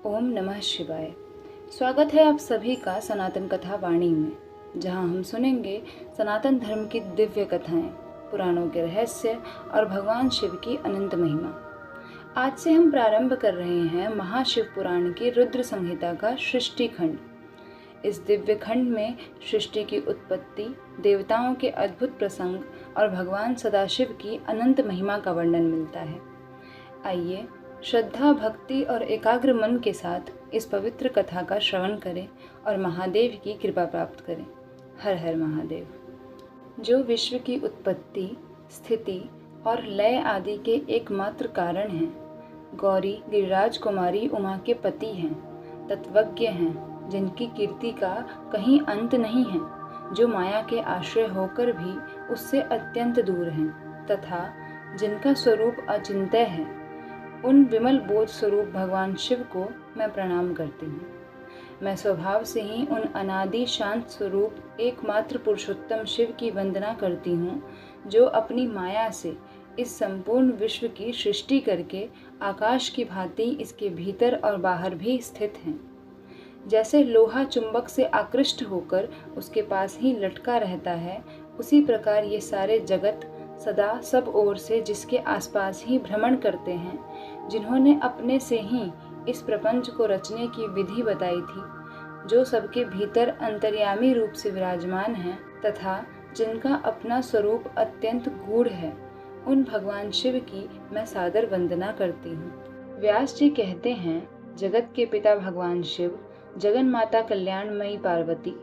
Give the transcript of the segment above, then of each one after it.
ओम नमः शिवाय। स्वागत है आप सभी का सनातन कथा वाणी में, जहां हम सुनेंगे सनातन धर्म की दिव्य कथाएं, पुराणों के रहस्य और भगवान शिव की अनंत महिमा। आज से हम प्रारंभ कर रहे हैं महाशिव पुराण की रुद्र संहिता का सृष्टि खंड। इस दिव्य खंड में सृष्टि की उत्पत्ति, देवताओं के अद्भुत प्रसंग और भगवान सदाशिव की अनंत महिमा का वर्णन मिलता है। आइए श्रद्धा, भक्ति और एकाग्र मन के साथ इस पवित्र कथा का श्रवण करें और महादेव की कृपा प्राप्त करें। हर हर महादेव। जो विश्व की उत्पत्ति, स्थिति और लय आदि के एकमात्र कारण हैं, गौरी गिरिराज कुमारी उमा के पति हैं, तत्वज्ञ हैं, जिनकी कीर्ति का कहीं अंत नहीं है, जो माया के आश्रय होकर भी उससे अत्यंत दूर हैं, तथा जिनका स्वरूप अचिंत्य है, उन विमल बोध स्वरूप भगवान शिव को मैं प्रणाम करती हूँ। मैं स्वभाव से ही उन अनादि शांत स्वरूप एकमात्र पुरुषोत्तम शिव की वंदना करती हूँ, जो अपनी माया से इस संपूर्ण विश्व की सृष्टि करके आकाश की भांति इसके भीतर और बाहर भी स्थित हैं। जैसे लोहा चुंबक से आकृष्ट होकर उसके पास ही लटका रहता है, उसी प्रकार ये सारे जगत सदा सब ओर से जिसके आसपास ही भ्रमण करते हैं, जिन्होंने अपने से ही इस प्रपंच को रचने की विधि बताई थी, जो सबके भीतर अंतर्यामी रूप से विराजमान हैं तथा जिनका अपना स्वरूप अत्यंत गूढ़ है, उन भगवान शिव की मैं सादर वंदना करती हूँ। व्यास जी कहते हैं, जगत के पिता भगवान शिव, जगन माता कल्याणमयी पार्वती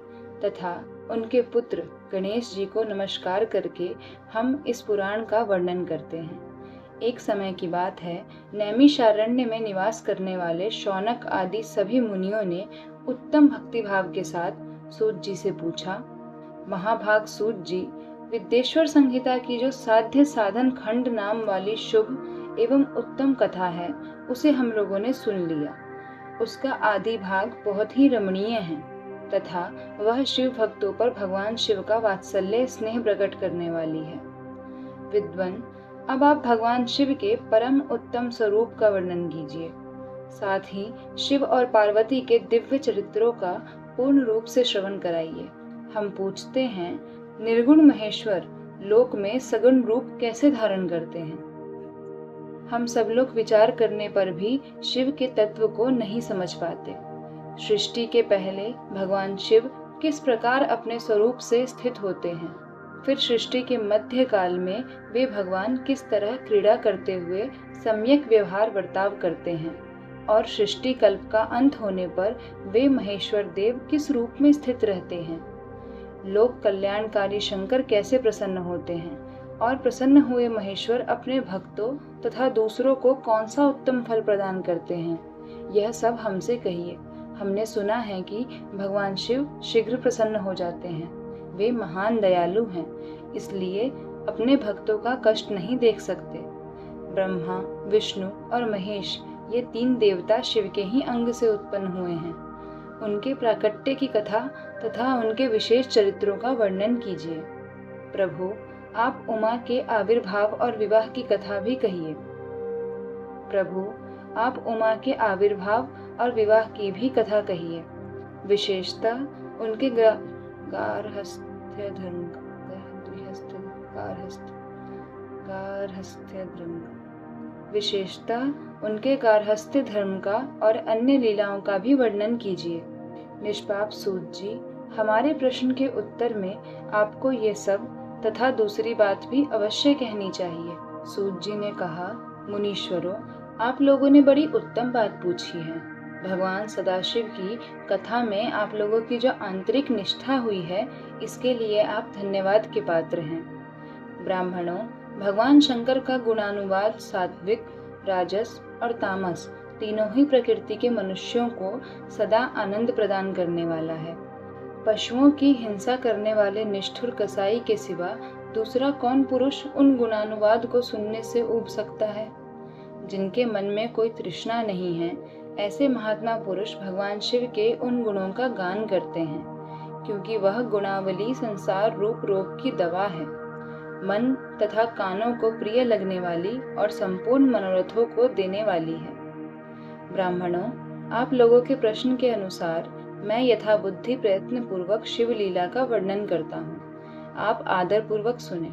तथा उनके पुत्र गणेश जी को नमस्कार करके हम इस पुराण का वर्णन करते हैं। एक समय की बात है, नैमिषारण्य में निवास करने वाले शौनक आदि सभी मुनियों ने उत्तम भक्तिभाव के साथ सूत जी से पूछा, महाभाग सूत जी, विद्येश्वर संहिता की जो साध्य साधन खंड नाम वाली शुभ एवं उत्तम कथा है, उसे हम लोगों ने सुन लिया। उसका आदि भाग बहुत ही रमणीय है तथा वह शिव भक्तों पर भगवान शिव का वात्सल्य स्नेह प्रकट करने वाली है। विद्वन, अब आप भगवान शिव के परम उत्तम स्वरूप का वर्णन कीजिए। साथ ही शिव और पार्वती के दिव्य चरित्रों का पूर्ण रूप से श्रवण कराइए। हम पूछते हैं, निर्गुण महेश्वर लोक में सगुण रूप कैसे धारण करते हैं? हम सब लोग विचार करने पर भी शिव के तत्व को नहीं समझ पाते। सृष्टि के पहले भगवान शिव किस प्रकार अपने स्वरूप से स्थित होते हैं, फिर सृष्टि के मध्य काल में वे भगवान किस तरह क्रीड़ा करते हुए सम्यक व्यवहार बर्ताव करते हैं, और सृष्टि कल्प का अंत होने पर वे महेश्वर देव किस रूप में स्थित रहते हैं। लोक कल्याणकारी शंकर कैसे प्रसन्न होते हैं, और प्रसन्न हुए महेश्वर अपने भक्तों तथा दूसरों को कौन सा उत्तम फल प्रदान करते हैं, यह सब हमसे कहिए। हमने सुना है कि भगवान शिव शीघ्र प्रसन्न हो जाते हैं। वे महान दयालु हैं, इसलिए अपने भक्तों का कष्ट नहीं देख सकते। ब्रह्मा, विष्णु और महेश ये तीन देवता शिव के ही अंग से उत्पन्न हुए हैं। उनके प्राकट्य की कथा तथा उनके विशेष चरित्रों का वर्णन कीजिए। प्रभु, आप उमा के आविर्भाव और विवाह की कथा भी कहिए। प्रभु, आप उमा के आविर्भाव और विवाह की भी कथा कहिए। विशेषतः उनके गार्हस्थ्य धर्म का और अन्य लीलाओं का भी वर्णन कीजिए। निष्पाप सूत जी, हमारे प्रश्न के उत्तर में आपको ये सब तथा दूसरी बात भी अवश्य कहनी चाहिए। सूत जी ने कहा, मुनीश्वरों, आप लोगों ने बड़ी उत्तम बात पूछी है। भगवान सदाशिव की कथा में आप लोगों की जो आंतरिक निष्ठा हुई है, इसके लिए आप धन्यवाद के पात्र हैं। ब्राह्मणों, भगवान शंकर का गुणानुवाद सात्विक, राजस और तामस तीनों ही प्रकृति के मनुष्यों को सदा आनंद प्रदान करने वाला है। पशुओं की हिंसा करने वाले निष्ठुर कसाई के सिवा दूसरा कौन पुरुष उन गुणानुवाद को सुनने से ऊब सकता है? जिनके मन में कोई तृष्णा नहीं है, ऐसे महात्मा पुरुष भगवान शिव के उन गुणों का गान करते हैं, क्योंकि वह गुणावली संसार रूप रोग की दवा है, मन तथा कानों को प्रिय लगने वाली और संपूर्ण मनोरथों को देने वाली है। ब्राह्मणों, आप लोगों के प्रश्न के अनुसार मैं यथाबुद्धि प्रयत्न पूर्वक शिव लीला का वर्णन करता हूँ। आप आदर पूर्वक सुने।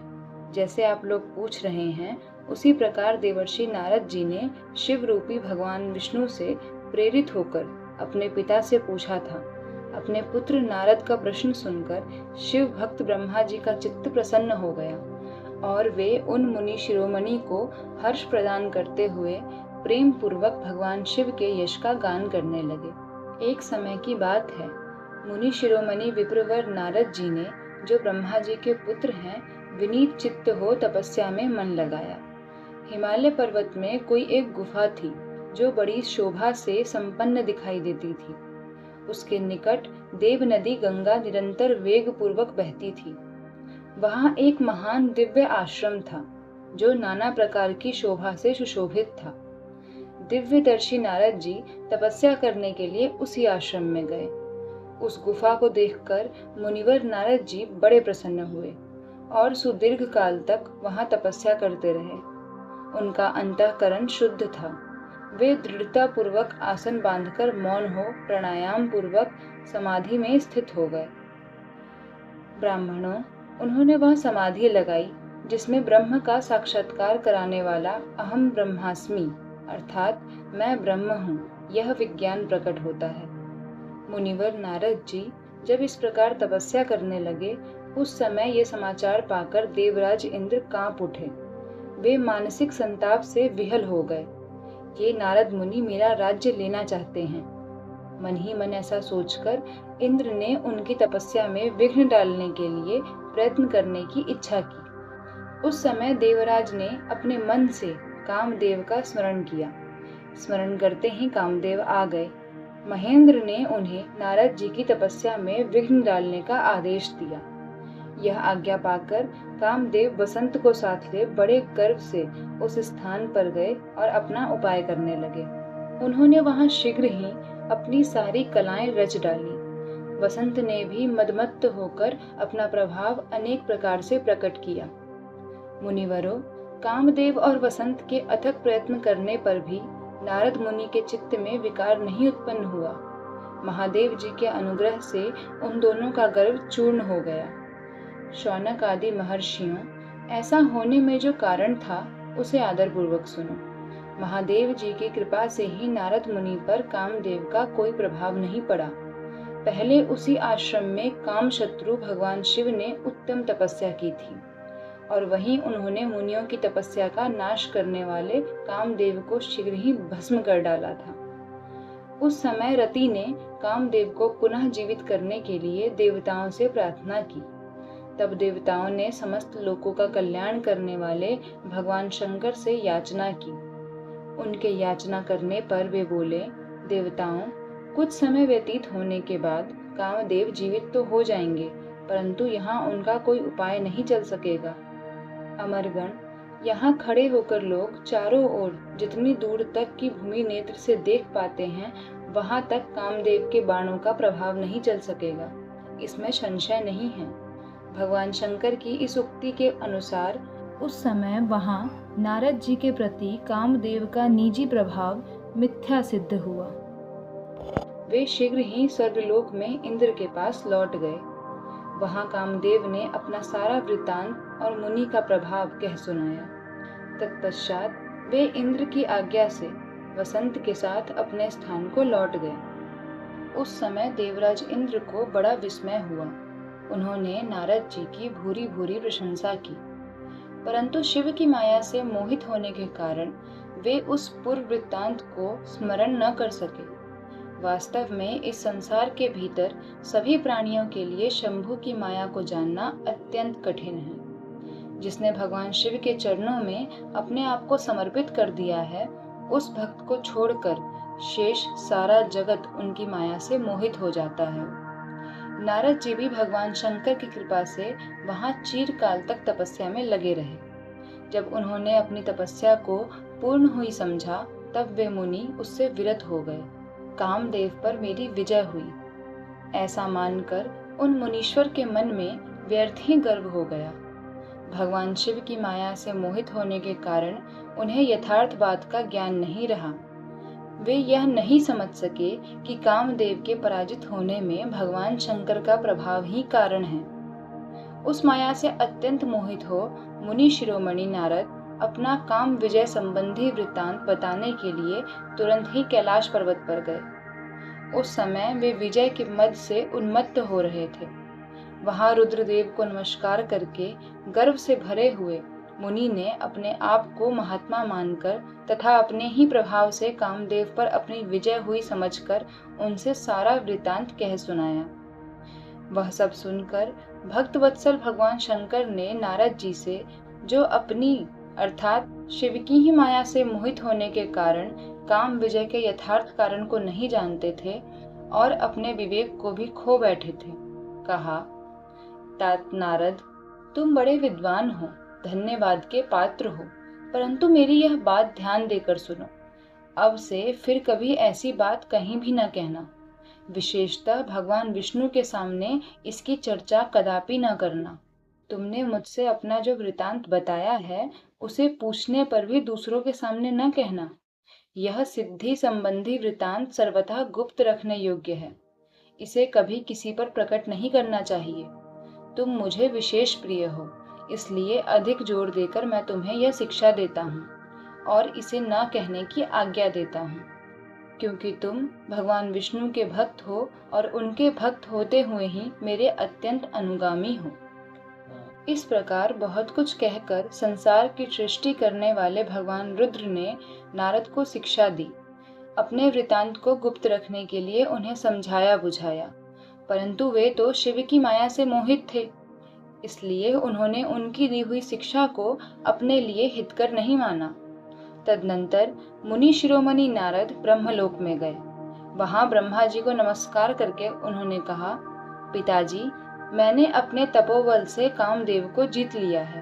जैसे आप लोग पूछ रहे हैं, उसी प्रकार देवर्षि नारद जी ने शिव रूपी भगवान विष्णु से प्रेरित होकर अपने पिता से पूछा था। अपने पुत्र नारद का प्रश्न सुनकर शिव भक्त ब्रह्मा जी का चित्त प्रसन्न हो गया और वे उन मुनि शिरोमणि को हर्ष प्रदान करते हुए प्रेम पूर्वक भगवान शिव के यश का गान करने लगे। एक समय की बात है, मुनि शिरोमणि विप्रवर नारद जी ने, जो ब्रह्मा जी के पुत्र हैं, विनीत चित्त हो तपस्या में मन लगाया। हिमालय पर्वत में कोई एक गुफा थी जो बड़ी शोभा से संपन्न दिखाई देती थी। उसके निकट देव नदी गंगा निरंतर वेग पूर्वक बहती थी। वहां एक महान दिव्य आश्रम था जो नाना प्रकार की शोभा से सुशोभित था। दिव्यदर्शी नारद जी तपस्या करने के लिए उसी आश्रम में गए। उस गुफा को देखकर मुनिवर नारद जी बड़े प्रसन्न हुए और सुदीर्घ काल तक वहां तपस्या करते रहे। उनका अंतःकरण शुद्ध था। वे दृढ़ता पूर्वक आसन बांधकर मौन हो प्राणायाम पूर्वक समाधि में स्थित हो गए। ब्राह्मणों, उन्होंने वह समाधि लगाई जिसमें ब्रह्म का साक्षात्कार कराने वाला अहम ब्रह्मास्मि अर्थात मैं ब्रह्म हूँ, यह विज्ञान प्रकट होता है। मुनिवर नारद जी जब इस प्रकार तपस्या करने लगे, उस समय ये समाचार पाकर देवराज इंद्र कांप उठे। वे मानसिक संताप से विहल हो गए। ये नारद मुनि मेरा राज्य लेना चाहते हैं। मन ही मन ऐसा सोचकर इंद्र ने उनकी तपस्या में विघ्न डालने के लिए प्रयत्न करने की इच्छा की। उस समय देवराज ने अपने मन से कामदेव का स्मरण किया। स्मरण करते ही कामदेव आ गए। महेंद्र ने उन्हें नारद जी की तपस्या में विघ्न डालने का आदेश दिया। यह आज्ञा पाकर कामदेव वसंत को साथ ले बड़े गर्व से उस स्थान पर गए और अपना उपाय करने लगे। उन्होंने वहां शीघ्र ही अपनी सारी कलाएं रच डाली। वसंत ने भी मदमत्त होकर अपना प्रभाव अनेक प्रकार से प्रकट किया। मुनिवरों, कामदेव और वसंत के अथक प्रयत्न करने पर भी नारद मुनि के चित्त में विकार नहीं उत्पन्न हुआ। महादेव जी के अनुग्रह से उन दोनों का गर्व चूर्ण हो गया। शौनक आदि महर्षियों, ऐसा होने में जो कारण था उसे आदरपूर्वक सुनो। महादेव जी की कृपा से ही नारद मुनि पर कामदेव का कोई प्रभाव नहीं पड़ा। पहले उसी आश्रम में काम शत्रु भगवान शिव ने उत्तम तपस्या की थी और वहीं उन्होंने मुनियों की तपस्या का नाश करने वाले कामदेव को शीघ्र ही भस्म कर डाला था। उस समय रति ने कामदेव को पुनः जीवित करने के लिए देवताओं से प्रार्थना की। तब देवताओं ने समस्त लोकों का कल्याण करने वाले भगवान शंकर से याचना की। उनके याचना करने पर वे बोले, देवताओं, कुछ समय व्यतीत होने के बाद कामदेव जीवित तो हो जाएंगे, परंतु यहाँ उनका कोई उपाय नहीं चल सकेगा। अमरगण, यहाँ खड़े होकर लोग चारों ओर जितनी दूर तक की भूमि नेत्र से देख पाते हैं, वहां तक कामदेव के बाणों का प्रभाव नहीं चल सकेगा, इसमें संशय नहीं है। भगवान शंकर की इस उक्ति के अनुसार उस समय वहां नारद जी के प्रति कामदेव का निजी प्रभाव मिथ्या सिद्ध हुआ। वे शीघ्र ही स्वर्गलोक में इंद्र के पास लौट गए। वहां कामदेव ने अपना सारा वृत्तांत और मुनि का प्रभाव कह सुनाया। तत्पश्चात वे इंद्र की आज्ञा से वसंत के साथ अपने स्थान को लौट गए। उस समय देवराज इंद्र को बड़ा विस्मय हुआ। उन्होंने नारद जी की भूरी भूरी प्रशंसा की, परंतु शिव की माया से मोहित होने के कारण वे उस पूर्व वृत्तांत को स्मरण न कर सके। वास्तव में इस संसार के भीतर सभी प्राणियों के लिए शंभु की माया को जानना अत्यंत कठिन है। जिसने भगवान शिव के चरणों में अपने आप को समर्पित कर दिया है, उस भक्त को छोड़कर शेष सारा जगत उनकी माया से मोहित हो जाता है। नारद जी भी भगवान शंकर की कृपा से वहां चिरकाल तक तपस्या में लगे रहे। जब उन्होंने अपनी तपस्या को पूर्ण हुई समझा, तब वे मुनि उससे विरत हो गए। कामदेव पर मेरी विजय हुई, ऐसा मानकर उन मुनीश्वर के मन में व्यर्थ ही गर्व हो गया। भगवान शिव की माया से मोहित होने के कारण उन्हें यथार्थ बात का ज्ञान नहीं रहा। वे यह नहीं समझ सके कि कामदेव के पराजित होने में भगवान शंकर का प्रभाव ही कारण है। उस माया से अत्यंत मोहित हो मुनि शिरोमणि नारद अपना काम विजय संबंधी वृत्तांत बताने के लिए तुरंत ही कैलाश पर्वत पर गए। उस समय वे विजय के मद से उन्मत्त हो रहे थे। वहां रुद्रदेव को नमस्कार करके गर्व से भरे हुए मुनि ने अपने आप को महात्मा मानकर तथा अपने ही प्रभाव से कामदेव पर अपनी विजय हुई समझकर उनसे सारा वृत्तांत कह सुनाया। वह सब सुनकर भक्तवत्सल भगवान शंकर ने नारद जी से, जो अपनी अर्थात शिव की ही माया से मोहित होने के कारण काम विजय के यथार्थ कारण को नहीं जानते थे और अपने विवेक को भी खो बैठे थे, कहा, तात नारद, तुम बड़े विद्वान हो, धन्यवाद के पात्र हो, परंतु मेरी यह बात ध्यान देकर सुनो। अब से फिर कभी ऐसी बात कहीं भी न कहना, विशेषतः भगवान विष्णु के सामने इसकी चर्चा कदापि न करना। तुमने मुझसे अपना जो वृतांत बताया है उसे पूछने पर भी दूसरों के सामने न कहना। यह सिद्धि संबंधी वृतांत सर्वथा गुप्त रखने योग्य है। इसे कभी किसी पर प्रकट नहीं करना चाहिए। तुम मुझे विशेष प्रिय हो, इसलिए अधिक जोर देकर मैं तुम्हें यह शिक्षा देता हूँ और इसे न कहने की आज्ञा देता हूँ, क्योंकि तुम भगवान विष्णु के भक्त हो और उनके भक्त होते हुए ही मेरे अत्यंत अनुगामी हो। इस प्रकार बहुत कुछ कहकर संसार की सृष्टि करने वाले भगवान रुद्र ने नारद को शिक्षा दी। अपने वृतांत को गुप्त रखने के लिए उन्हें समझाया बुझाया, परंतु वे तो शिव की माया से मोहित थे, इसलिए उन्होंने उनकी दी हुई शिक्षा को अपने लिए हितकर नहीं माना। तदनंतर मुनि शिरोमणि नारद ब्रह्मलोक में गए। वहां ब्रह्मा जी को नमस्कार करके उन्होंने कहा, पिताजी, मैंने अपने तपोबल से कामदेव को जीत लिया है।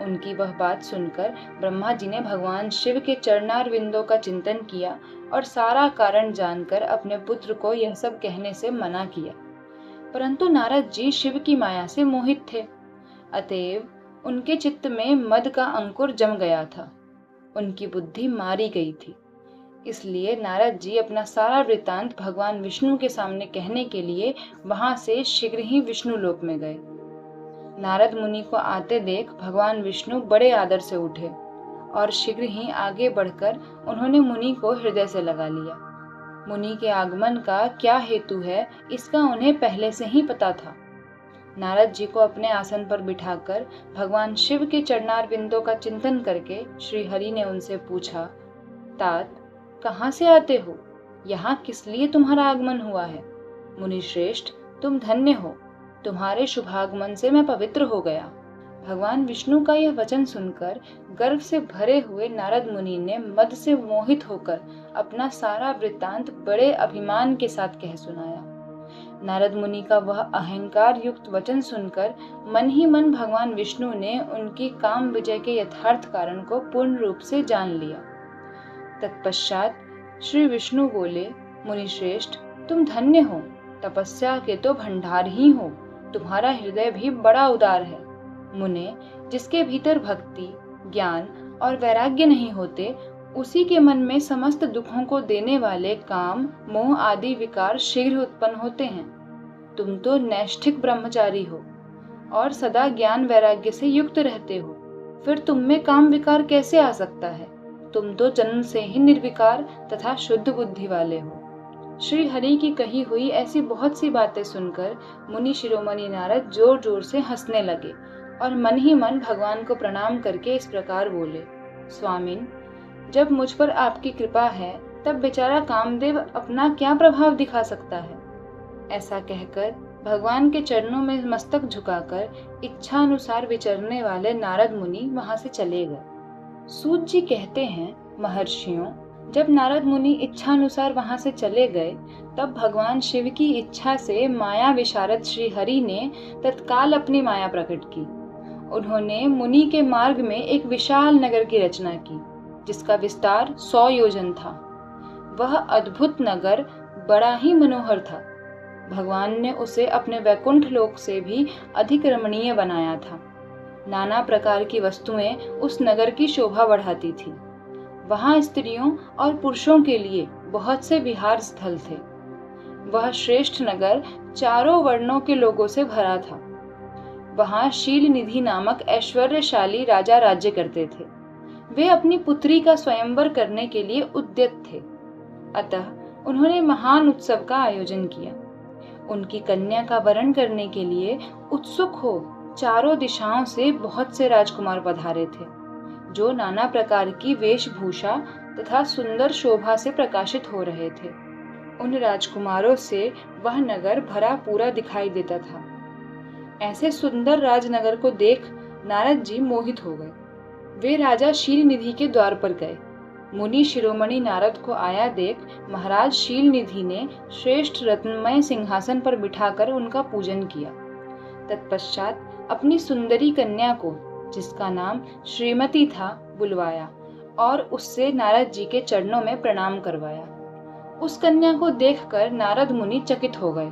उनकी वह बात सुनकर ब्रह्मा जी ने भगवान शिव के चरणार विंदों का चिंतन किया और सारा कारण जानकर अपने पुत्र को यह सब कहने से मना किया। परंतु नारद जी शिव की माया से मोहित थे, अतएव उनके चित्त में मद का अंकुर जम गया था, उनकी बुद्धि मारी गई थी। इसलिए नारद जी अपना सारा वृत्तांत भगवान विष्णु के सामने कहने के लिए वहां से शीघ्र ही विष्णु लोक में गए। नारद मुनि को आते देख भगवान विष्णु बड़े आदर से उठे और शीघ्र ही आगे बढ़कर उन्होंने मुनि को हृदय से लगा लिया। मुनि के आगमन का क्या हेतु है इसका उन्हें पहले से ही पता था। नारद जी को अपने आसन पर बिठाकर भगवान शिव के चरणार बिंदों का चिंतन करके श्री हरि ने उनसे पूछा, तात, कहाँ से आते हो? यहाँ किस लिए तुम्हारा आगमन हुआ है? मुनि श्रेष्ठ, तुम धन्य हो, तुम्हारे शुभागमन से मैं पवित्र हो गया। भगवान विष्णु का यह वचन सुनकर गर्व से भरे हुए नारद मुनि ने मद से मोहित होकर अपना सारा वृत्तांत बड़े अभिमान के साथ कह सुनाया। नारद मुनि का वह अहंकार युक्त वचन सुनकर मन ही मन भगवान विष्णु ने उनकी काम विजय के यथार्थ कारण को पूर्ण रूप से जान लिया। तत्पश्चात श्री विष्णु बोले, मुनि श्रेष्ठ, तुम धन्य हो, तपस्या के तो भंडार ही हो, तुम्हारा हृदय भी बड़ा उदार है। मुने, जिसके भीतर भक्ति, ज्ञान और वैराग्य नहीं होते, उसी के मन में समस्त दुखों को देने वाले काम, मोह आदि विकार शीघ्र उत्पन्न होते हैं। तुम तो नैष्ठिक ब्रह्मचारी हो और सदा ज्ञान वैराग्य से युक्त रहते हो, फिर तुम में काम विकार कैसे आ सकता है? तुम तो जन्म से ही निर्विकार तथा शुद्ध बुद्धि वाले हो। श्री हरि की कही हुई ऐसी बहुत सी बातें सुनकर मुनि शिरोमणि नारद जोर जोर से हंसने लगे और मन ही मन भगवान को प्रणाम करके इस प्रकार बोले, स्वामिन, जब मुझ पर आपकी कृपा है तब बेचारा कामदेव अपना क्या प्रभाव दिखा सकता है? ऐसा कहकर भगवान के चरणों में मस्तक झुकाकर इच्छा अनुसार विचरने वाले नारद मुनि वहां से चले गए। सूत जी कहते हैं, महर्षियों, जब नारद मुनि इच्छा अनुसार वहां से चले गए तब भगवान शिव की इच्छा से माया विशारद श्री हरि ने तत्काल अपनी माया प्रकट की। उन्होंने मुनि के मार्ग में एक विशाल नगर की रचना की जिसका विस्तार 100 योजन था। वह अद्भुत नगर बड़ा ही मनोहर था। भगवान ने उसे अपने वैकुंठ लोक से भी अधिक रमणीय बनाया था। नाना प्रकार की वस्तुएं उस नगर की शोभा बढ़ाती थी। वहाँ स्त्रियों और पुरुषों के लिए बहुत से विहार स्थल थे। वह श्रेष्ठ नगर चारों वर्णों के लोगों से भरा था। वहाँ शील निधि नामक ऐश्वर्यशाली राजा राज्य करते थे। वे अपनी पुत्री का स्वयंवर करने के लिए उद्यत थे। अतः उन्होंने महान उत्सव का आयोजन किया। उनकी कन्या का वरण करने के लिए उत्सुक हो चारों दिशाओं से बहुत से राजकुमार पधारे थे, जो नाना प्रकार की वेशभूषा तथा सुंदर शोभा से प्रकाशित हो रहे थे। उन राजकुमारों से वह नगर भरा पूरा दिखाई देता था। ऐसे सुंदर राजनगर को देख नारद जी मोहित हो गए। वे राजा शील निधि के द्वार पर गए। मुनि शिरोमणि नारद को आया देख महाराज शील निधि ने श्रेष्ठ रत्नमय सिंहासन पर बिठाकर उनका पूजन किया। तत्पश्चात अपनी सुंदरी कन्या को, जिसका नाम श्रीमती था, बुलवाया और उससे नारद जी के चरणों में प्रणाम करवाया। उस कन्या को देखकर नारद मुनि चकित हो गए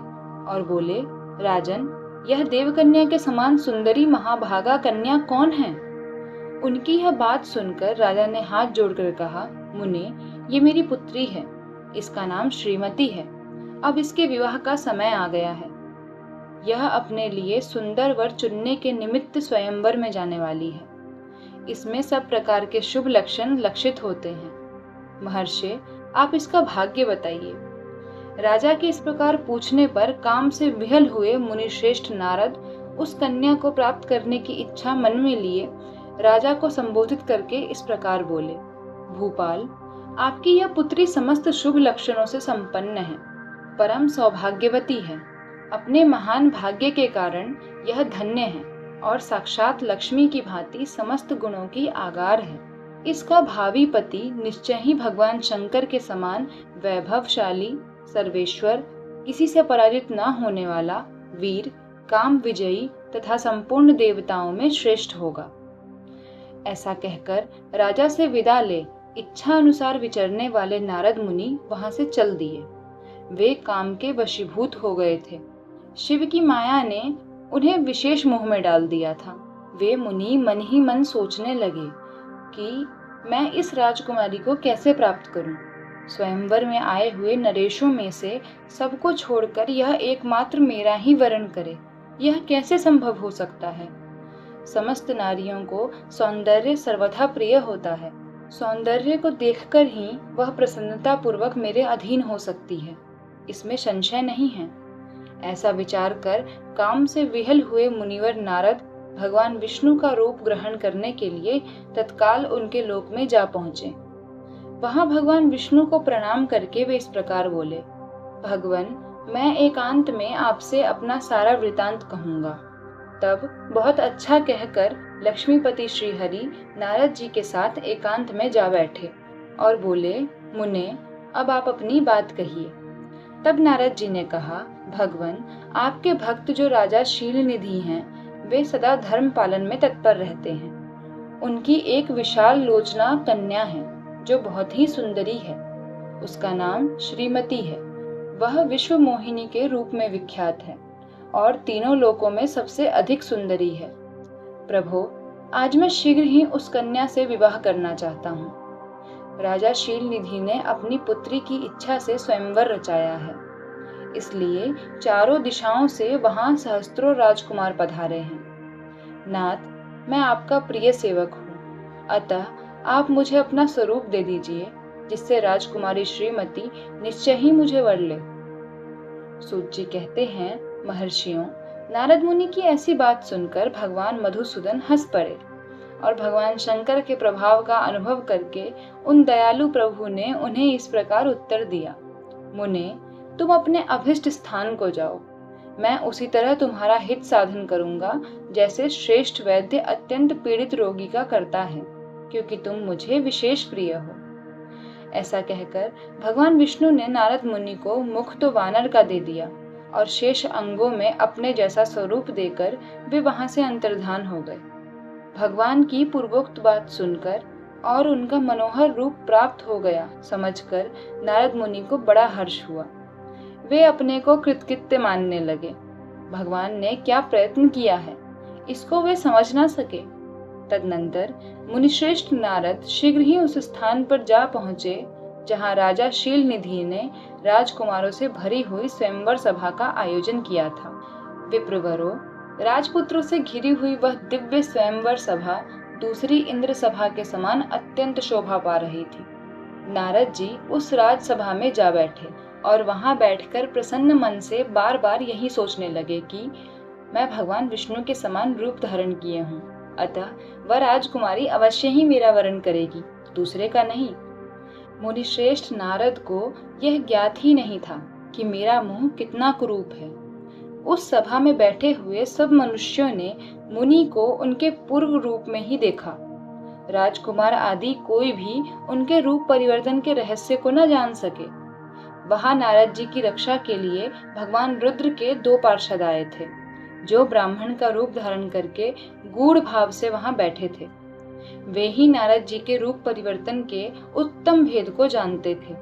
और बोले, राजन, यह देवकन्या के समान सुंदरी महाभागा कन्या कौन है? उनकी यह बात सुनकर राजा ने हाथ जोड़कर कहा, मुनि, ये मेरी पुत्री है। इसका नाम श्रीमती है। अब इसके विवाह का समय आ गया है। यह अपने लिए सुंदर वर चुनने के निमित्त स्वयंवर में जाने वाली है। इसमें सब प्रकार के शुभ लक्षण लक्षित होते हैं। महर्षि, आप इसका भाग्य बताइए। राजा के इस प्रकार पूछने पर काम से विहल हुए मुनिश्रेष्ठ नारद उस कन्या को प्राप्त करने की इच्छा मन में लिए राजा को संबोधित करके इस प्रकार बोले, भूपाल, आपकी यह पुत्री समस्त शुभ लक्षणों से संपन्न है, परम सौभाग्यवती है। अपने महान भाग्य के कारण यह धन्य है और साक्षात लक्ष्मी की भांति समस्त गुणों की आगार है। इसका भावी पति निश्चय ही भगवान शंकर के समान वैभवशाली, सर्वेश्वर, किसी से पराजित न होने वाला, वीर, काम विजयी तथा संपूर्ण देवताओं में श्रेष्ठ होगा। ऐसा कहकर राजा से विदा ले इच्छा अनुसार विचरने वाले नारद मुनि वहां से चल दिए। वे काम के वशीभूत हो गए थे। शिव की माया ने उन्हें विशेष मोह में डाल दिया था। वे मुनि मन ही मन सोचने लगे कि मैं इस राजकुमारी को कैसे प्राप्त करूं? स्वयंवर में आए हुए नरेशों में से सबको छोड़कर यह एकमात्र मेरा ही वरण करे, यह कैसे संभव हो सकता है? समस्त नारियों को सौंदर्य सर्वथा प्रिय होता है। सौंदर्य को देखकर ही वह प्रसन्नता पूर्वक मेरे अधीन हो सकती है, इसमें संशय नहीं है। ऐसा विचार कर काम से विहल हुए मुनिवर नारद भगवान विष्णु का रूप ग्रहण करने के लिए तत्काल उनके लोक में जा पहुंचे। वहां भगवान विष्णु को प्रणाम करके वे इस प्रकार बोले, भगवान, मैं एकांत में आपसे अपना सारा वृतांत कहूंगा। तब बहुत अच्छा कहकर लक्ष्मीपति श्रीहरि नारद जी के साथ एकांत में जा बैठे और बोले, मुने, अब आप अपनी बात कहिए। तब नारद जी ने कहा, भगवान, आपके भक्त जो राजा शील निधि हैं, वे सदा धर्म पालन में तत्पर रहते हैं। उनकी एक विशाल लोचना कन्या है जो बहुत ही सुंदरी है। उसका नाम श्रीमती है। वह विश्व मोहिनी के रूप में विख्यात है और तीनों लोकों में सबसे अधिक सुंदरी है। प्रभो, आज मैं शीघ्र ही उस कन्या से विवाह करना चाहता हूँ। राजा शील निधि ने अपनी पुत्री की इच्छा से स्वयंवर रचाया है, इसलिए चारों दिशाओं से वहां सहस्त्रों राजकुमार पधारे हैं। नाथ, मैं आपका प्रिय सेवक हूँ, अतः आप मुझे अपना स्वरूप दे दीजिए, जिससे राजकुमारी श्रीमती निश्चय ही मुझे वर ले। सूत जी कहते हैं, महर्षियों, नारद मुनि की ऐसी बात सुनकर भगवान मधुसूदन हंस पड़े और भगवान शंकर के प्रभाव का अनुभव करके उन दयालु प्रभु ने उन्हें इस प्रकार उत्तर दिया, मुने, तुम अपने अभिष्ट स्थान को जाओ। मैं उसी तरह तुम्हारा हित साधन करूंगा जैसे श्रेष्ठ वैद्य अत्यंत पीड़ित रोगी का करता है, क्योंकि तुम मुझे विशेष प्रिय हो। ऐसा कहकर भगवान विष्णु ने नारद मुनि को मुख तो वानर का दे दिया और शेष अंगों में अपने जैसा स्वरूप देकर वे वहां से अंतर्धान हो गए। भगवान की पूर्वोक्त बात सुनकर और उनका मनोहर रूप प्राप्त हो गया समझकर नारद मुनि को बड़ा हर्ष हुआ। वे अपने को कृतकृत्य मानने लगे। भगवान ने क्या प्रयत्न किया है, इसको वे समझ ना सके। तदनंतर मुनिश्रेष्ठ नारद शीघ्र ही उस स्थान पर जा पहुंचे जहां राजा शीलनिधि ने राजकुमारों से भरी हुई स्वयंवर सभा का आयोजन किया था। विप्रवरों, राजपुत्रों से घिरी हुई वह दिव्य स्वयंवर सभा दूसरी इंद्र सभा के समान अत्यंत शोभा पा रही थी। नारद जी उस राजसभा में जा बैठे और वहां बैठकर प्रसन्न मन से बार बार यही सोचने लगे कि मैं भगवान विष्णु के समान रूप धारण किए हूँ, अतः वह राजकुमारी अवश्य ही मेरा वरण करेगी, दूसरे का नहीं। मुनिश्रेष्ठ नारद को यह ज्ञात ही नहीं था कि मेरा मुंह कितना कुरूप है। उस सभा में बैठे हुए सब मनुष्यों ने मुनि को उनके पूर्व रूप में ही देखा। राजकुमार आदि कोई भी उनके रूप परिवर्तन के रहस्य को न जान सके। वहां नारद जी की रक्षा के लिए भगवान रुद्र के 2 पार्षद आए थे, जो ब्राह्मण का रूप धारण करके गूढ़ भाव से वहां बैठे थे। वे ही नारद जी के रूप परिवर्तन के उत्तम भेद को जानते थे।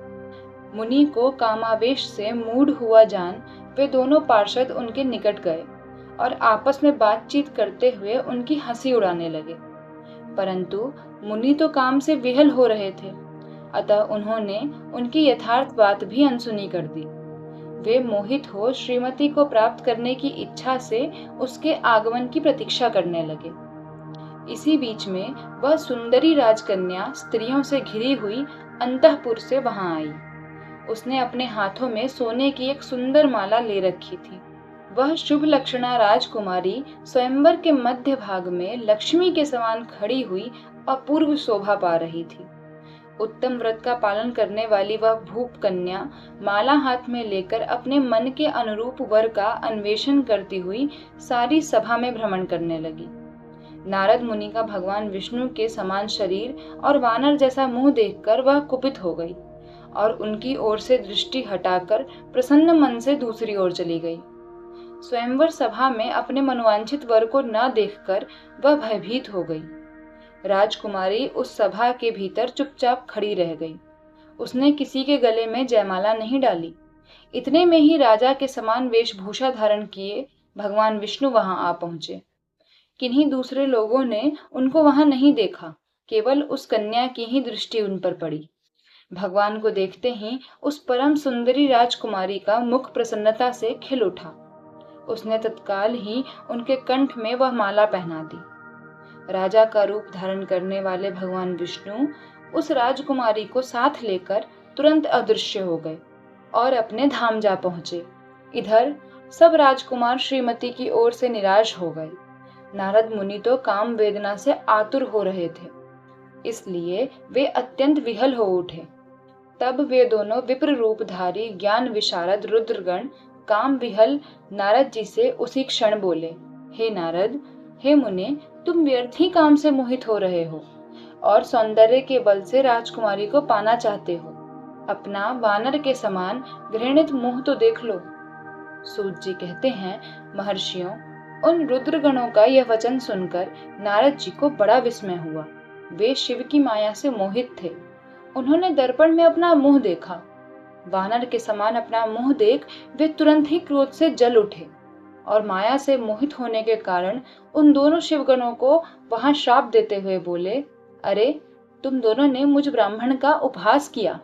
मुनि को कामावेश से मूढ़ हुआ जान वे दोनों पार्षद उनके निकट गए और आपस में बातचीत करते हुए उनकी हंसी उड़ाने लगे। परंतु मुनि तो काम से विहल हो रहे थे, अतः उन्होंने उनकी यथार्थ बात भी अनसुनी कर दी। वे मोहित हो श्रीमती को प्राप्त करने की इच्छा से उसके आगमन की प्रतीक्षा करने लगे। इसी बीच में वह सुंदरी राजकन्या स्त्रियों से घिरी हुई अंतःपुर से वहां आई। उसने अपने हाथों में सोने की एक सुंदर माला ले रखी थी। वह शुभ लक्षणा राजकुमारी स्वयंवर के मध्य भाग में लक्ष्मी के समान खड़ी हुई अपूर्व शोभा पा रही थी। उत्तम व्रत का पालन करने वाली वह भूप कन्या माला हाथ में लेकर अपने मन के अनुरूप वर का अन्वेषण करती हुई सारी सभा में भ्रमण करने लगी। नारद मुनि का भगवान विष्णु के समान शरीर और वानर जैसा मुंह देखकर वह कुपित हो गई और उनकी ओर से दृष्टि हटाकर प्रसन्न मन से दूसरी ओर चली गई। स्वयंवर सभा में अपने मनोवांछित वर को न देखकर वह भयभीत हो गई। राजकुमारी उस सभा के भीतर चुपचाप खड़ी रह गई। उसने किसी के गले में जयमाला नहीं डाली। इतने में ही राजा के समान वेशभूषा धारण किए भगवान विष्णु वहां आ पहुंचे। किन्हीं दूसरे लोगों ने उनको वहां नहीं देखा, केवल उस कन्या की ही दृष्टि उन पर पड़ी। भगवान को देखते ही उस परम सुंदरी राजकुमारी का मुख प्रसन्नता से खिल उठा। उसने तत्काल ही उनके कंठ में वह माला पहना दी। राजा का रूप धारण करने वाले भगवान विष्णु उस राजकुमारी को साथ लेकर तुरंत अदृश्य हो गए और अपने धाम जा पहुंचे। इधर सब राजकुमार श्रीमती की ओर से निराश हो गए। नारद मुनि तो काम वेदना से आतुर हो रहे थे, इसलिए वे अत्यंत विहल हो उठे। तब वे दोनों विप्र रूपधारी ज्ञान विशारद रुद्रगण काम विहल नारद जी से उसी क्षण बोले, हे नारद, हे मुने, तुम व्यर्थ ही काम से मोहित हो रहे हो और सौंदर्य के बल से राजकुमारी को पाना चाहते हो। अपना वानर के समान घृणित मुंह तो देख लो। सूत जी कहते हैं, महर्षियों, उन रुद्रगणों का यह वचन सुनकर नारद जी को बड़ा विस्मय हुआ। वे शिव की माया से मोहित थे। उन्होंने दर्पण में अपना मुंह देखा। वानर के समान अपना मुंह देख वे तुरंत ही क्रोध से जल उठे और माया से मोहित होने के कारण उन दोनों शिवगणों को वहां श्राप देते हुए बोले, अरे, तुम दोनों ने मुझ ब्राह्मण का उपहास किया,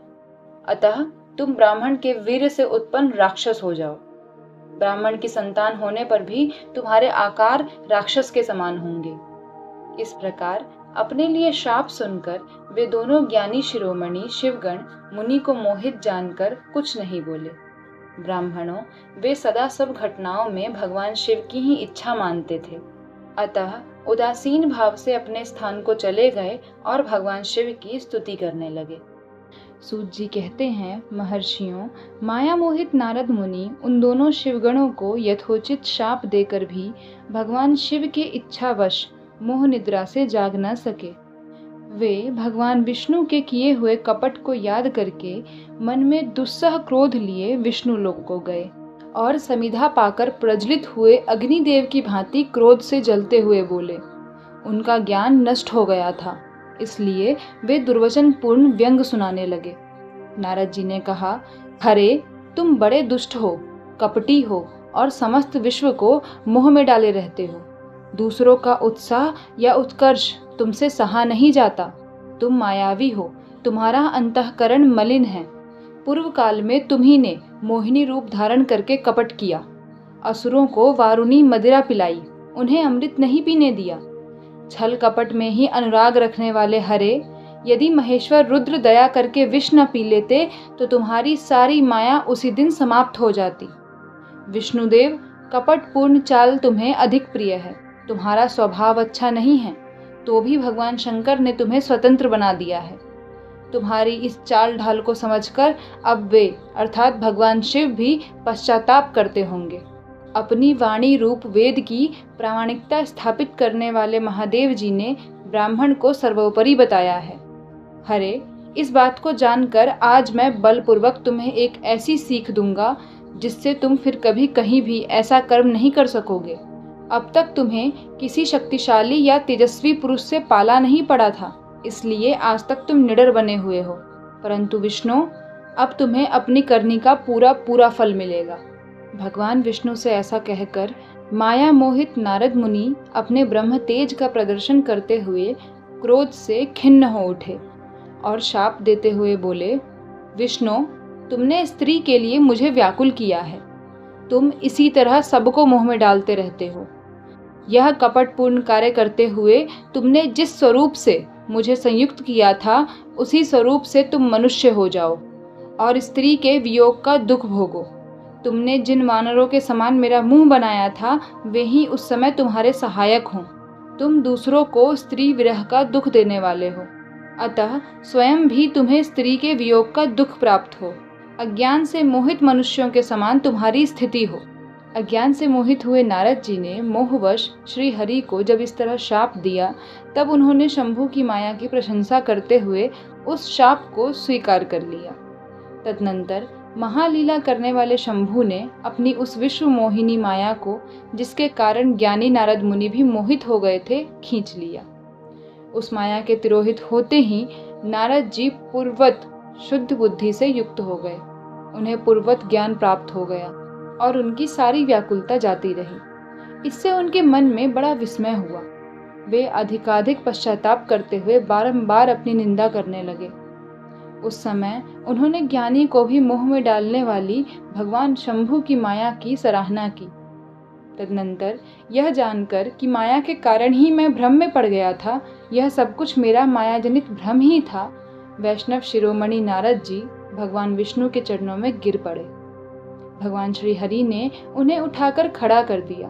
अतः तुम ब्राह्मण के वीर्य से उत्पन्न राक्षस हो जाओ। ब्राह्मण की संतान होने पर भी तुम्हारे आकार राक्षस के समान होंगे। इस प्रकार अपने लिए शाप सुनकर वे दोनों ज्ञानी शिरोमणि शिवगण मुनि को मोहित जानकर कुछ नहीं बोले। ब्राह्मणों, वे सदा सब घटनाओं में भगवान शिव की ही इच्छा मानते थे, अतः उदासीन भाव से अपने स्थान को चले गए और भगवान शिव की स्तुति करने लगे। सूत जी कहते हैं, महर्षियों, माया मोहित नारद मुनि उन दोनों शिवगणों को यथोचित शाप देकर भी भगवान शिव के इच्छावश मोह निद्रा से जाग न सके। वे भगवान विष्णु के किए हुए कपट को याद करके मन में दुस्सह क्रोध लिए विष्णु लोक को गए और समिधा पाकर प्रज्वलित हुए अग्निदेव की भांति क्रोध से जलते हुए बोले। उनका ज्ञान नष्ट हो गया था, इसलिए वे दुर्वचन पूर्ण व्यंग सुनाने लगे। नारद जी ने कहा, हरे, तुम बड़े दुष्ट हो, कपटी हो और समस्त विश्व को मोह में डाले रहते हो। दूसरों का उत्साह या उत्कर्ष तुमसे सहा नहीं जाता। तुम मायावी हो, तुम्हारा अंतःकरण मलिन है। पूर्व काल में तुम्ही ने मोहिनी रूप धारण करके कपट किया, असुरों को वारुणी मदिरा पिलाई, उन्हें अमृत नहीं पीने दिया। छल कपट में ही अनुराग रखने वाले हरे, यदि महेश्वर रुद्र दया करके विष न पी लेते तो तुम्हारी सारी माया उसी दिन समाप्त हो जाती। विष्णुदेव, कपटपूर्ण चाल तुम्हें अधिक प्रिय है। तुम्हारा स्वभाव अच्छा नहीं है, तो भी भगवान शंकर ने तुम्हें स्वतंत्र बना दिया है। तुम्हारी इस चाल ढाल को समझकर अब वे अर्थात भगवान शिव भी पश्चाताप करते होंगे। अपनी वाणी रूप वेद की प्रामाणिकता स्थापित करने वाले महादेव जी ने ब्राह्मण को सर्वोपरि बताया है। हरे, इस बात को जानकर आज मैं बलपूर्वक तुम्हें एक ऐसी सीख दूंगा जिससे तुम फिर कभी कहीं भी ऐसा कर्म नहीं कर सकोगे। अब तक तुम्हें किसी शक्तिशाली या तेजस्वी पुरुष से पाला नहीं पड़ा था, इसलिए आज तक तुम निडर बने हुए हो। परंतु विष्णु, अब तुम्हें अपनी करनी का पूरा पूरा फल मिलेगा। भगवान विष्णु से ऐसा कहकर माया मोहित नारद मुनि अपने ब्रह्म तेज का प्रदर्शन करते हुए क्रोध से खिन्न हो उठे और शाप देते हुए बोले, विष्णु, तुमने स्त्री के लिए मुझे व्याकुल किया है। तुम इसी तरह सबको मोह में डालते रहते हो। यह कपटपूर्ण कार्य करते हुए तुमने जिस स्वरूप से मुझे संयुक्त किया था, उसी स्वरूप से तुम मनुष्य हो जाओ और स्त्री के वियोग का दुख भोगो। तुमने जिन वानरों के समान मेरा मुंह बनाया था, वे ही उस समय तुम्हारे सहायक हों। तुम दूसरों को स्त्री विरह का दुख देने वाले हो, अतः स्वयं भी तुम्हें स्त्री के वियोग का दुख प्राप्त हो। अज्ञान से मोहित मनुष्यों के समान तुम्हारी स्थिति हो। अज्ञान से मोहित हुए नारद जी ने मोहवश श्री हरि को जब इस तरह शाप दिया, तब उन्होंने शंभु की माया की प्रशंसा करते हुए उस शाप को स्वीकार कर लिया। तदनंतर महालीला करने वाले शंभु ने अपनी उस विश्व मोहिनी माया को, जिसके कारण ज्ञानी नारद मुनि भी मोहित हो गए थे, खींच लिया। उस माया के तिरोहित होते ही नारद जी पूर्ववत शुद्ध बुद्धि से युक्त हो गए। उन्हें पूर्ववत ज्ञान प्राप्त हो गया और उनकी सारी व्याकुलता जाती रही। इससे उनके मन में बड़ा विस्मय हुआ। वे अधिकाधिक पश्चाताप करते हुए बारंबार अपनी निंदा करने लगे। उस समय उन्होंने ज्ञानी को भी मोह में डालने वाली भगवान शंभु की माया की सराहना की। तदनंतर यह जानकर कि माया के कारण ही मैं भ्रम में पड़ गया था, यह सब कुछ मेरा मायाजनित भ्रम ही था, वैष्णव शिरोमणि नारद जी भगवान विष्णु के चरणों में गिर पड़े। भगवान श्री हरि ने उन्हें उठाकर खड़ा कर दिया।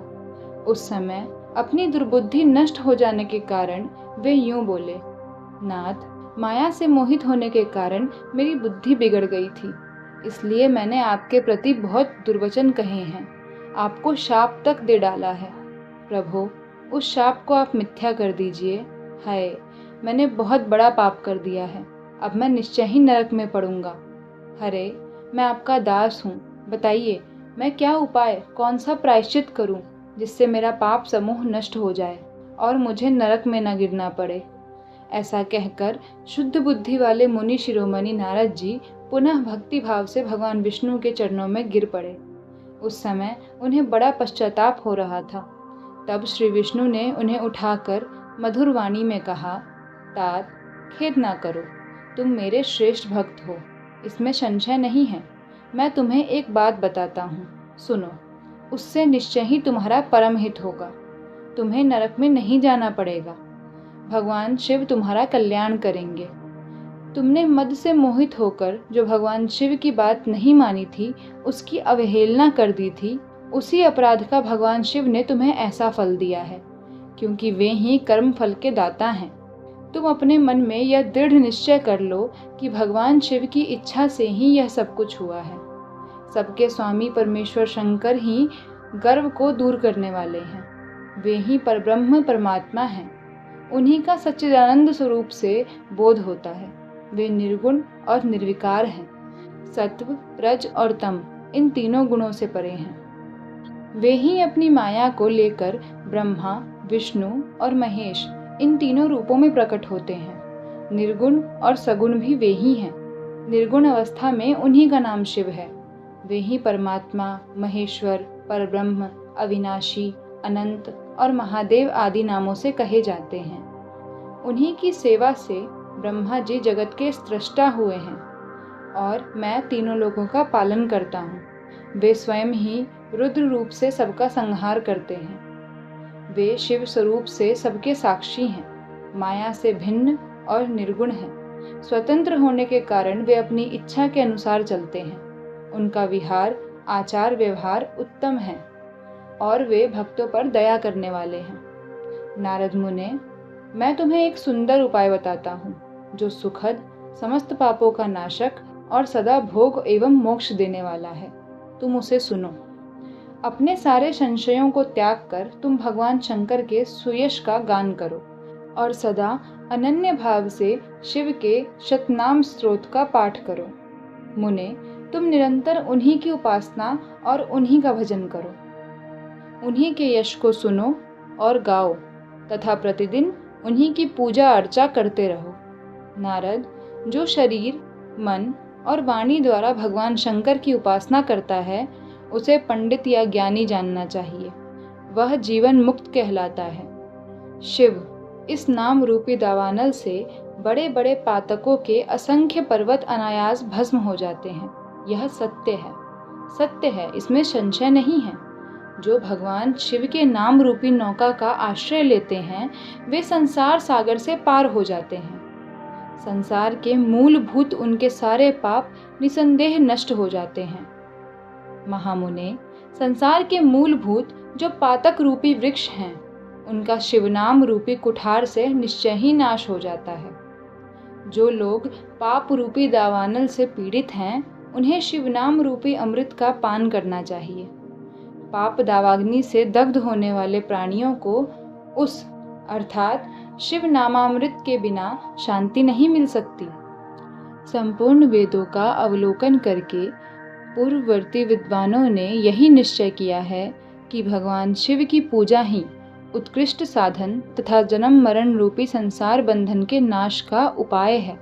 उस समय अपनी दुर्बुद्धि नष्ट हो जाने के कारण वे यूं बोले, नाथ, माया से मोहित होने के कारण मेरी बुद्धि बिगड़ गई थी, इसलिए मैंने आपके प्रति बहुत दुर्वचन कहे हैं, आपको शाप तक दे डाला है। प्रभु, उस शाप को आप मिथ्या कर दीजिए। हाय, मैंने बहुत बड़ा पाप कर दिया है, अब मैं निश्चय ही नरक में पड़ूंगा। हरे, मैं आपका दास हूँ, बताइए मैं क्या उपाय, कौन सा प्रायश्चित करूँ जिससे मेरा पाप समूह नष्ट हो जाए और मुझे नरक में न गिरना पड़े। ऐसा कहकर शुद्ध बुद्धि वाले मुनि शिरोमणि नारद जी पुनः भक्ति भाव से भगवान विष्णु के चरणों में गिर पड़े। उस समय उन्हें बड़ा पश्चाताप हो रहा था। तब श्री विष्णु ने उन्हें उठाकर मधुर वाणी में कहा, तात, खेद ना करो, तुम मेरे श्रेष्ठ भक्त हो, इसमें संशय नहीं है। मैं तुम्हें एक बात बताता हूँ, सुनो, उससे निश्चय ही तुम्हारा परम हित होगा। तुम्हें नरक में नहीं जाना पड़ेगा, भगवान शिव तुम्हारा कल्याण करेंगे। तुमने मद से मोहित होकर जो भगवान शिव की बात नहीं मानी थी, उसकी अवहेलना कर दी थी, उसी अपराध का भगवान शिव ने तुम्हें ऐसा फल दिया है, क्योंकि वे ही कर्म फल के दाता हैं। तुम अपने मन में यह दृढ़ निश्चय कर लो कि भगवान शिव की इच्छा से ही यह सब कुछ हुआ है। सबके स्वामी परमेश्वर शंकर ही गर्व को दूर करने वाले हैं। वे ही परब्रह्म परमात्मा हैं। उन्हीं का सच्चिदानंद स्वरूप से बोध होता है। वे निर्गुण और निर्विकार हैं। सत्व, रज और तम, इन तीनों गुणों से परे हैं। वे ही अपनी माया को लेकर ब्रह्मा, विष्णु और महेश, इन तीनों रूपों में प्रकट होते हैं। निर्गुण और सगुण भी वे ही हैं। निर्गुण अवस्था में उन्हीं का नाम शिव है। वे ही परमात्मा, महेश्वर, परब्रह्म, अविनाशी, अनंत और महादेव आदि नामों से कहे जाते हैं। उन्हीं की सेवा से ब्रह्मा जी जगत के सृष्टा हुए हैं और मैं तीनों लोगों का पालन करता हूँ। वे स्वयं ही रुद्र रूप से सबका संहार करते हैं। वे शिव स्वरूप से सबके साक्षी हैं, माया से भिन्न और निर्गुण हैं। स्वतंत्र होने के कारण वे अपनी इच्छा के अनुसार चलते हैं। उनका विहार, आचार व्यवहार उत्तम है और वे भक्तों पर दया करने वाले हैं। नारद मुने, मैं तुम्हें एक सुंदर उपाय बताता हूँ जो सुखद, समस्त पापों का नाशक और सदा भोग एवं मोक्ष देने वाला है। तुम उसे सुनो। अपने सारे संशयों को त्याग कर तुम भगवान शंकर के सुयश का गान करो और सदा अनन्य भाव से शिव के शतनाम स्तोत्र का पाठ करो। मुने, तुम निरंतर उन्हीं की उपासना और उन्हीं का भजन करो। उन्हीं के यश को सुनो और गाओ तथा प्रतिदिन उन्हीं की पूजा अर्चा करते रहो। नारद, जो शरीर, मन और वाणी द्वारा भगवान शंकर की उपासना करता है उसे पंडित या ज्ञानी जानना चाहिए। वह जीवन मुक्त कहलाता है। शिव इस नाम रूपी दावानल से बड़े बड़े पातकों के असंख्य पर्वत अनायास भस्म हो जाते हैं। यह सत्य है, सत्य है, इसमें संशय नहीं है। जो भगवान शिव के नाम रूपी नौका का आश्रय लेते हैं वे संसार सागर से पार हो जाते हैं। संसार के मूलभूत उनके सारे पाप निसंदेह नष्ट हो जाते हैं। महामुने, संसार के मूलभूत जो पातक रूपी वृक्ष हैं उनका शिवनाम रूपी कुठार से निश्चय ही नाश हो जाता है। जो लोग पाप रूपी दावानल से पीड़ित हैं उन्हें शिवनाम रूपी अमृत का पान करना चाहिए। पाप दावाग्नि से दग्ध होने वाले प्राणियों को उस अर्थात शिव नामामृत के बिना शांति नहीं मिल सकती। संपूर्ण वेदों का अवलोकन करके पूर्ववर्ती विद्वानों ने यही निश्चय किया है कि भगवान शिव की पूजा ही उत्कृष्ट साधन तथा जन्म मरण रूपी संसार बंधन के नाश का उपाय है।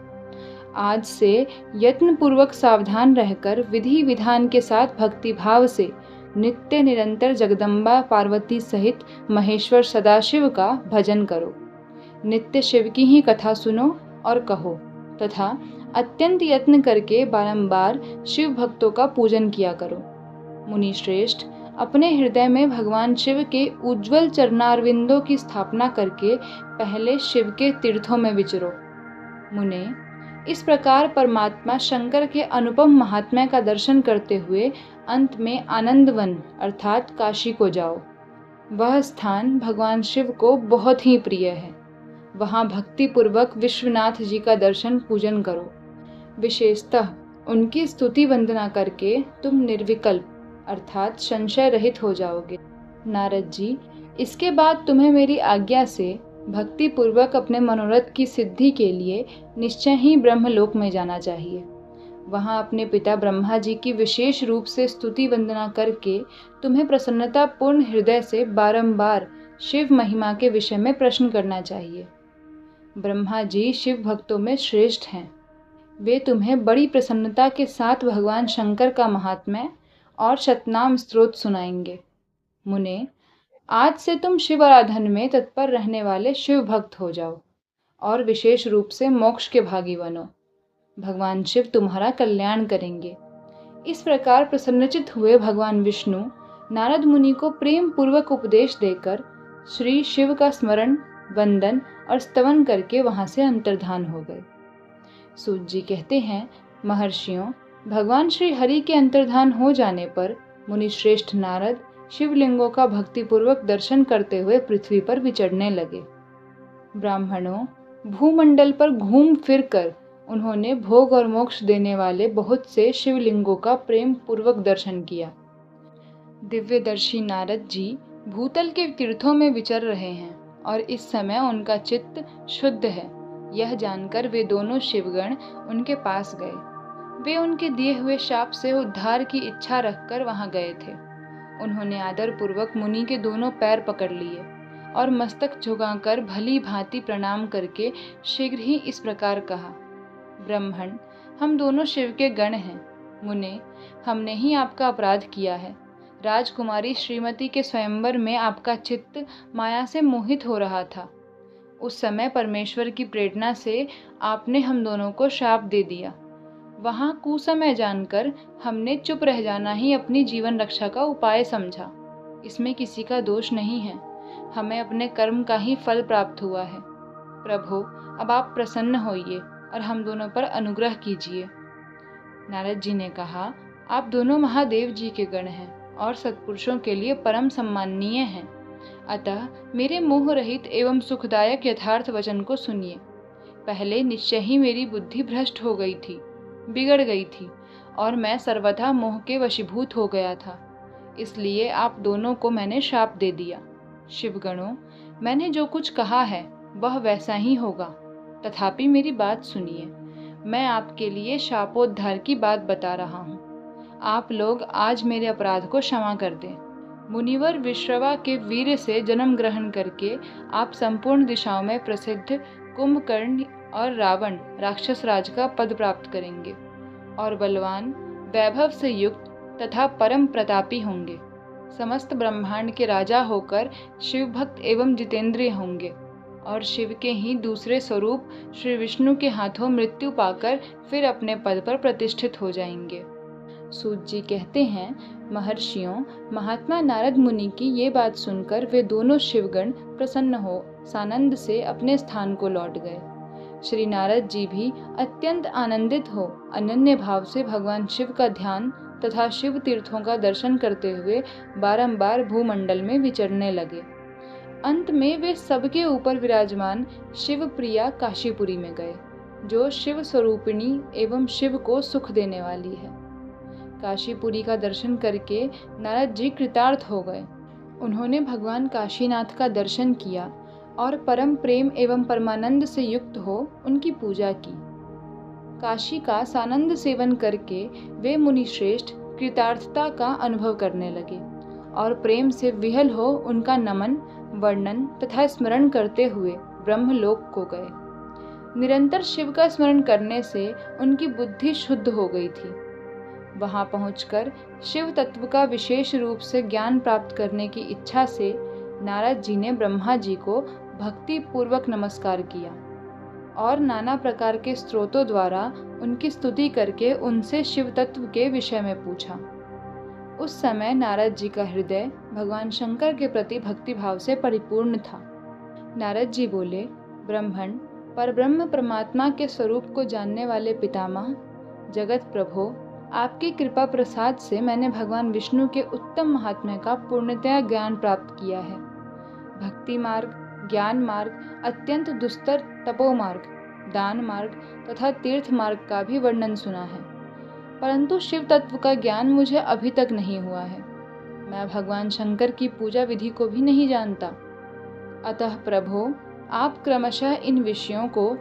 आज से यत्नपूर्वक सावधान रहकर विधि विधान के साथ भक्ति भाव से नित्य निरंतर जगदम्बा पार्वती सहित महेश्वर सदाशिव का भजन करो। नित्य शिव की ही कथा सुनो और कहो तथा अत्यंत यत्न करके बारंबार शिव भक्तों का पूजन किया करो। मुनि श्रेष्ठ, अपने हृदय में भगवान शिव के उज्जवल चरणारविंदों की स्थापना करके पहले शिव के तीर्थों में विचरो। मुने, इस प्रकार परमात्मा शंकर के अनुपम महात्म्य का दर्शन करते हुए अंत में आनंदवन अर्थात काशी को जाओ। वह स्थान भगवान शिव को बहुत ही प्रिय है। वहाँ भक्ति पूर्वक विश्वनाथ जी का दर्शन पूजन करो। विशेषतः उनकी स्तुति वंदना करके तुम निर्विकल्प अर्थात संशय रहित हो जाओगे। नारद जी, इसके बाद तुम्हें मेरी आज्ञा से भक्ति पूर्वक अपने मनोरथ की सिद्धि के लिए निश्चय ही ब्रह्मलोक में जाना चाहिए। वहाँ अपने पिता ब्रह्मा जी की विशेष रूप से स्तुति वंदना करके तुम्हें प्रसन्नता पूर्ण हृदय से बारंबार शिव महिमा के विषय में प्रश्न करना चाहिए। ब्रह्मा जी शिव भक्तों में श्रेष्ठ हैं। वे तुम्हें बड़ी प्रसन्नता के साथ भगवान शंकर का महात्म्य और शतनाम स्तोत्र सुनाएंगे। मुने, आज से तुम शिव आराधन में तत्पर रहने वाले शिव भक्त हो जाओ और विशेष रूप से मोक्ष के भागी बनो। भगवान शिव तुम्हारा कल्याण करेंगे। इस प्रकार प्रसन्नचित हुए भगवान विष्णु नारद मुनि को प्रेम पूर्वक उपदेश देकर श्री शिव का स्मरण, वंदन और स्तवन करके वहां से अंतर्धान हो गए। सूत जी कहते हैं, महर्षियों, भगवान श्री हरि के अंतर्धान हो जाने पर मुनि श्रेष्ठ नारद शिवलिंगों का भक्तिपूर्वक दर्शन करते हुए पृथ्वी पर विचरने लगे। ब्राह्मणों, भूमंडल पर घूम फिर कर उन्होंने भोग और मोक्ष देने वाले बहुत से शिवलिंगों का प्रेम पूर्वक दर्शन किया। दिव्यदर्शी नारद जी भूतल के तीर्थों में विचर रहे हैं और इस समय उनका चित्त शुद्ध है। यह जानकर वे दोनों शिवगण उनके पास गए। वे उनके दिए हुए शाप से उद्धार की इच्छा रखकर वहां गए थे। उन्होंने आदर पूर्वक मुनि के दोनों पैर पकड़ लिए और मस्तक झुकाकर भली भांति प्रणाम करके शीघ्र ही इस प्रकार कहा, ब्रह्मण, हम दोनों शिव के गण हैं। मुने, हमने ही आपका अपराध किया है। राजकुमारी श्रीमती के स्वयंवर में आपका चित्त माया से मोहित हो रहा था। उस समय परमेश्वर की प्रेरणा से आपने हम दोनों को शाप दे दिया। वहाँ कुसमय जानकर हमने चुप रह जाना ही अपनी जीवन रक्षा का उपाय समझा। इसमें किसी का दोष नहीं है, हमें अपने कर्म का ही फल प्राप्त हुआ है। प्रभु, अब आप प्रसन्न होइए और हम दोनों पर अनुग्रह कीजिए। नारद जी ने कहा, आप दोनों महादेव जी के गण हैं और सत्पुरुषों के लिए परम सम्माननीय हैं। अतः मेरे मोह रहित एवं सुखदायक यथार्थ वचन को सुनिए। पहले निश्चय ही मेरी बुद्धि भ्रष्ट हो गई थी, बिगड़ गई थी और मैं सर्वथा मोह के वशीभूत हो गया था। इसलिए आप दोनों को मैंने शाप दे दिया। शिवगणों, मैंने जो कुछ कहा है वह वैसा ही होगा, तथापि मेरी बात सुनिए। मैं आपके लिए शापोद्धार की बात बता रहा हूँ। आप लोग आज मेरे अपराध को क्षमा कर दें। मुनिवर विश्रवा के वीर से जन्म ग्रहण करके आप संपूर्ण दिशाओं में प्रसिद्ध कुंभकर्ण और रावण राक्षस राज का पद प्राप्त करेंगे और बलवान, वैभव से युक्त तथा परम प्रतापी होंगे। समस्त ब्रह्मांड के राजा होकर शिव भक्त एवं जितेंद्रिय होंगे और शिव के ही दूसरे स्वरूप श्री विष्णु के हाथों मृत्यु पाकर फिर अपने पद पर प्रतिष्ठित हो जाएंगे। सूत जी कहते हैं, महर्षियों, महात्मा नारद मुनि की ये बात सुनकर वे दोनों शिवगण प्रसन्न हो सानंद से अपने स्थान को लौट गए। श्री नारद जी भी अत्यंत आनंदित हो अनन्य भाव से भगवान शिव का ध्यान तथा शिव तीर्थों का दर्शन करते हुए बारंबार भूमंडल में विचरने लगे। अंत में वे सबके ऊपर विराजमान शिव प्रिया काशीपुरी में गए, जो शिव स्वरूपिणी एवं शिव को सुख देने वाली है। काशीपुरी का दर्शन करके नारद जी कृतार्थ हो गए। उन्होंने भगवान काशीनाथ का दर्शन किया और परम प्रेम एवं परमानंद से युक्त हो उनकी पूजा की। काशी का सानंद सेवन करके वे मुनिश्रेष्ठ कृतार्थता का अनुभव करने लगे और प्रेम से विहल हो उनका नमन, वर्णन तथा स्मरण करते हुए ब्रह्मलोक को गए। निरंतर शिव का स्मरण करने से उनकी बुद्धि शुद्ध हो गई थी। वहां पहुंचकर शिव तत्व का विशेष रूप से ज्ञान प्राप्त करने की इच्छा से नारद जी ने ब्रह्मा जी को भक्ति पूर्वक नमस्कार किया और नाना प्रकार के स्रोतों द्वारा उनकी स्तुति करके उनसे शिव तत्व के विषय में पूछा। उस समय नारद जी का हृदय भगवान शंकर के प्रति भक्ति भाव से परिपूर्ण था। नारद जी बोले, ब्रह्मण, परब्रह्म परमात्मा के स्वरूप को जानने वाले पितामह, जगत प्रभो, आपकी कृपा प्रसाद से मैंने भगवान विष्णु के उत्तम महात्म्य का पूर्णतया ज्ञान प्राप्त किया है। भक्ति मार्ग, ज्ञान मार्ग, अत्यंत दुस्तर तपो मार्ग, दान मार्ग तथा तीर्थ मार्ग का भी वर्णन सुना है, परंतु शिव तत्व का ज्ञान मुझे अभी तक नहीं हुआ है। मैं भगवान शंकर की पूजा विधि को भी नहीं जानता। अतः प्रभो, आप क्रमशः इन विषयों को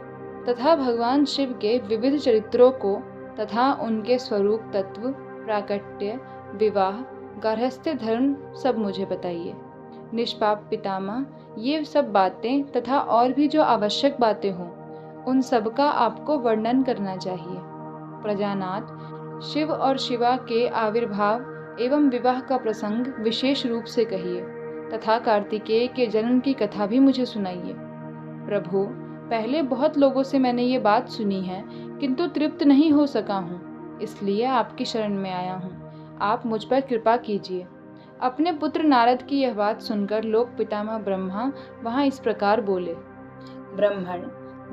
तथा भगवान शिव के विविध चरित्रों को तथा उनके स्वरूप तत्व, प्राकट्य, विवाह, गार्हस्थ्य धर्म सब मुझे बताइए। निष्पाप पितामह, ये सब बातें तथा और भी जो आवश्यक बातें हों उन सब का आपको वर्णन करना चाहिए। प्रजानाथ, शिव और शिवा के आविर्भाव एवं विवाह का प्रसंग विशेष रूप से कहिए तथा कार्तिकेय के जन्म की कथा भी मुझे सुनाइए। प्रभु, पहले बहुत लोगों से मैंने ये बात सुनी है किंतु तृप्त नहीं हो सका हूँ, इसलिए आपकी शरण में आया हूँ। आप मुझ पर कृपा कीजिए। अपने पुत्र नारद की यह बात सुनकर लोक पितामह ब्रह्मा वहाँ इस प्रकार बोले, ब्रह्मण,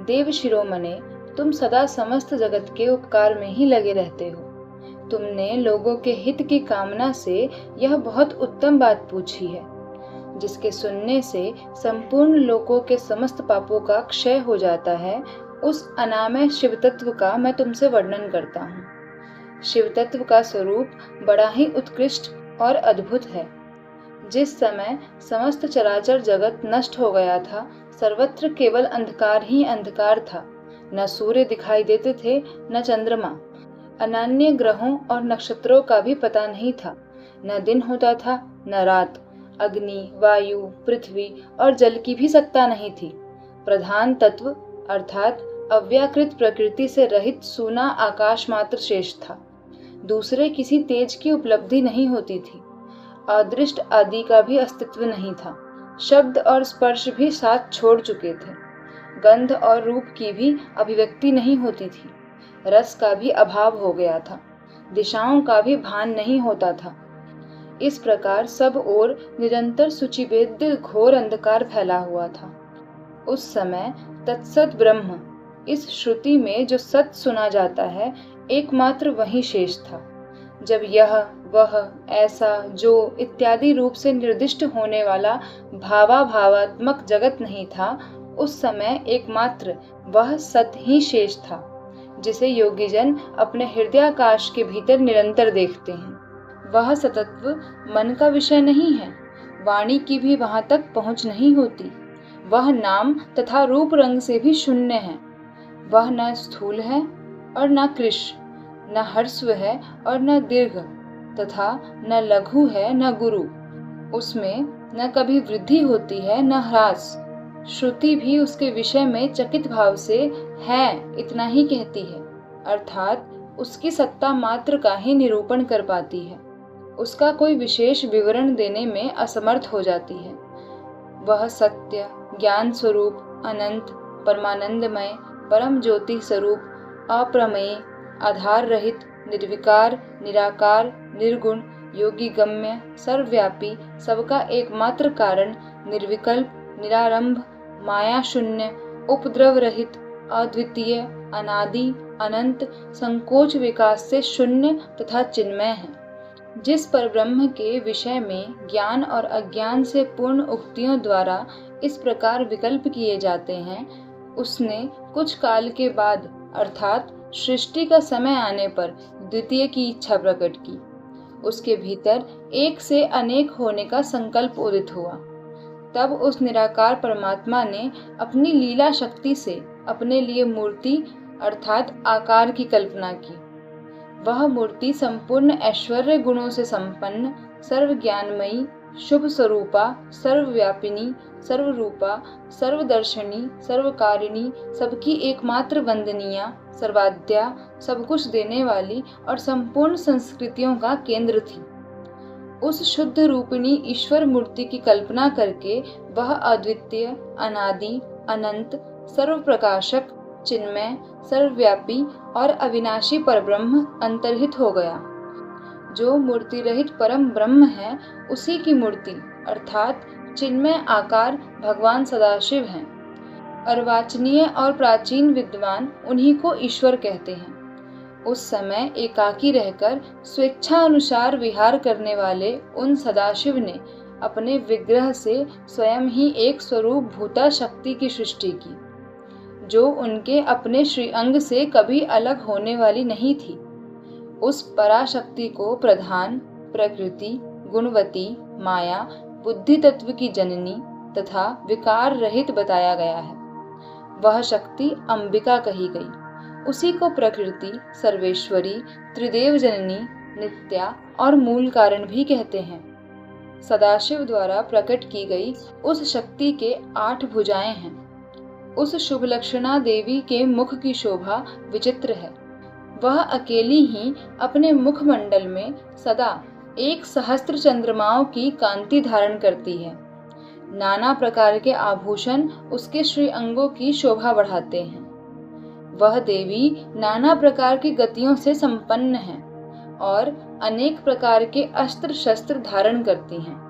देव शिरोमणे, तुम सदा समस्त जगत के उपकार में ही लगे रहते हो। तुमने लोगों के हित की कामना से यह बहुत उत्तम बात पूछी है, जिसके सुनने से संपूर्ण लोकों के समस्त पापों का क्षय हो जाता है। उस अनामय शिव तत्व का मैं तुमसे वर्णन करता हूँ। शिव तत्व का स्वरूप बड़ा ही उत्कृष्ट और अद्भुत है। जिस समय समस्त चराचर जगत नष्ट हो गया था, सर्वत्र केवल अंधकार ही अंधकार था। न सूर्य दिखाई देते थे, न चंद्रमा। अनन्य ग्रहों और नक्षत्रों का भी पता नहीं था। न दिन होता था, न रात। अग्नि, वायु, पृथ्वी और जल की भी सत्ता नहीं थी। प्रधान तत्व अर्थात अव्याकृत प्रकृति से रहित सूना आकाश मात्र शेष था। दूसरे किसी तेज की उपलब्धि नहीं होती थी। अदृष्ट आदि का भी अस्तित्व नहीं था। शब्द और स्पर्श भी साथ छोड़ चुके थे। गंध और रूप की भी अभिव्यक्ति नहीं होती थी। रस का भी अभाव हो गया था, दिशाओं का भी भान नहीं होता था। इस प्रकार सब ओर निरंतर शुचिवेद्य घोर अंधकार फैला हुआ था। उस समय तत्सत ब्रह्म, इस श्रुति में जो सत सुना जाता है, एकमात्र वही शेष था। जब यह वह ऐसा जो इत्यादि रूप से निर्दिष्ट होने वाला भावात्मक जगत नहीं था, उस समय एकमात्र वह सत ही शेष था, जिसे योगीजन अपने हृदयाकाश के भीतर निरंतर देखते हैं। वह सतत्व मन का विषय नहीं है, वाणी की भी वहां तक पहुंच नहीं होती। वह नाम तथा रूप रंग से भी शून्य है। वह न स्थूल है और न कृश, न हर्स्व है और न दीर्घ, तथा न लघु है न गुरु। उसमें न कभी वृद्धि होती है न ह्रास। श्रुति भी उसके विषय में चकित भाव से है इतना ही कहती है, अर्थात उसकी सत्ता मात्र का ही निरूपण कर पाती है, उसका कोई विशेष विवरण देने में असमर्थ हो जाती है। वह सत्य, ज्ञान स्वरूप, अनंत, परमानंदमय, परम ज्योति स्वरूप, अप्रमेय, आधार रहित, निर्विकार, निराकार, निर्गुण, योगी गम्य, सर्वव्यापी, सबका एकमात्र कारण, निर्विकल्प, निरारंभ, माया शून्य, उपद्रव रहित, अद्वितीय, अनादि, अनंत, संकोच विकास से शून्य तथा चिन्मय है। जिस परब्रह्म के विषय में ज्ञान और अज्ञान से पूर्ण उक्तियों द्वारा इस प्रकार विकल्प किए जाते हैं, उसने कुछ काल के बाद अर्थात सृष्टि का समय आने पर द्वितीय की इच्छा प्रकट की। उसके भीतर एक से अनेक होने का संकल्प उदित हुआ। तब उस निराकार परमात्मा ने अपनी लीला शक्ति से अपने लिए मूर्ति अर्थात आकार की कल्पना की। वह मूर्ति संपूर्ण ऐश्वर्य गुणों से संपन्न, सर्वज्ञानमयी, शुभ स्वरूपा, सर्वव्यापिनी, सर्वरूपा, सर्वदर्शनी, सर्वकारिणी, सबकी एकमात्र वंदनीया, सर्वाद्या, सब कुछ देने वाली और संपूर्ण संस्कृतियों का केंद्र थी। उस शुद्ध रूपिणी ईश्वर मूर्ति की कल्पना करके वह अद्वितीय, अनादि, अनंत, सर्वप्रकाशक, चिन्मय, सर्वव्यापी और अविनाशी परब्रह्म अंतर्हित हो गया। जो मूर्ति रहित परम ब्रह्म है, उसी की मूर्ति अर्थात चिन्मय आकार भगवान सदाशिव हैं। अर्वाचनीय और प्राचीन विद्वान उन्हीं को ईश्वर कहते हैं। उस समय एकाकी रहकर स्वेच्छा अनुसार विहार करने वाले उन सदाशिव ने अपने विग्रह से स्वयं ही एक स्वरूप भूता शक्ति की सृष्टि की, जो उनके अपने श्रीअंग से कभी अलग होने वाली नहीं थी। उस पराशक्ति को प्रधान, प्रकृति, गुणवती, माया, बुद्धि तत्व की जननी तथा विकार रहित बताया गया है। वह शक्ति अंबिका कही गई। उसी को प्रकृति, सर्वेश्वरी, त्रिदेव जननी, नित्या और मूल कारण भी कहते हैं। सदाशिव द्वारा प्रकट की गई उस शक्ति के 8 भुजाएं हैं। उस शुभ लक्षणा देवी के मुख की शोभा विचित्र है। वह अकेली ही अपने मुखमंडल में सदा 1 सहस्त्र चंद्रमाओं की कांति धारण करती है। नाना प्रकार के आभूषण उसके श्री अंगों की शोभा बढ़ाते हैं। वह देवी नाना प्रकार की गतियों से संपन्न है और अनेक प्रकार के अस्त्र शस्त्र धारण करती हैं।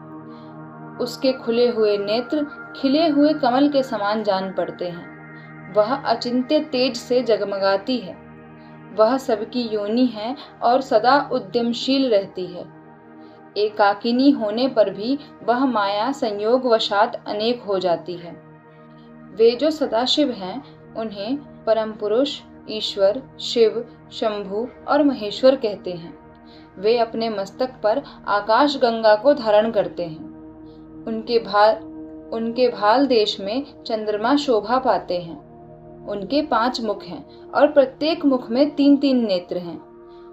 उसके खुले हुए नेत्र खिले हुए कमल के समान जान पड़ते हैं। वह अचिंत्य तेज से जगमगाती है। वह सबकी योनि है और सदा उद्यमशील रहती है। एकाकिनी होने पर भी वह माया संयोग वशात अनेक हो जाती है। वे जो सदाशिव हैं, उन्हें परम पुरुष, ईश्वर, शिव, शंभु और महेश्वर कहते हैं। वे अपने मस्तक पर आकाश गंगा को धारण करते हैं। उनके भाल देश में चंद्रमा शोभा पाते हैं। उनके 5 मुख हैं और प्रत्येक मुख में 3-3 नेत्र हैं।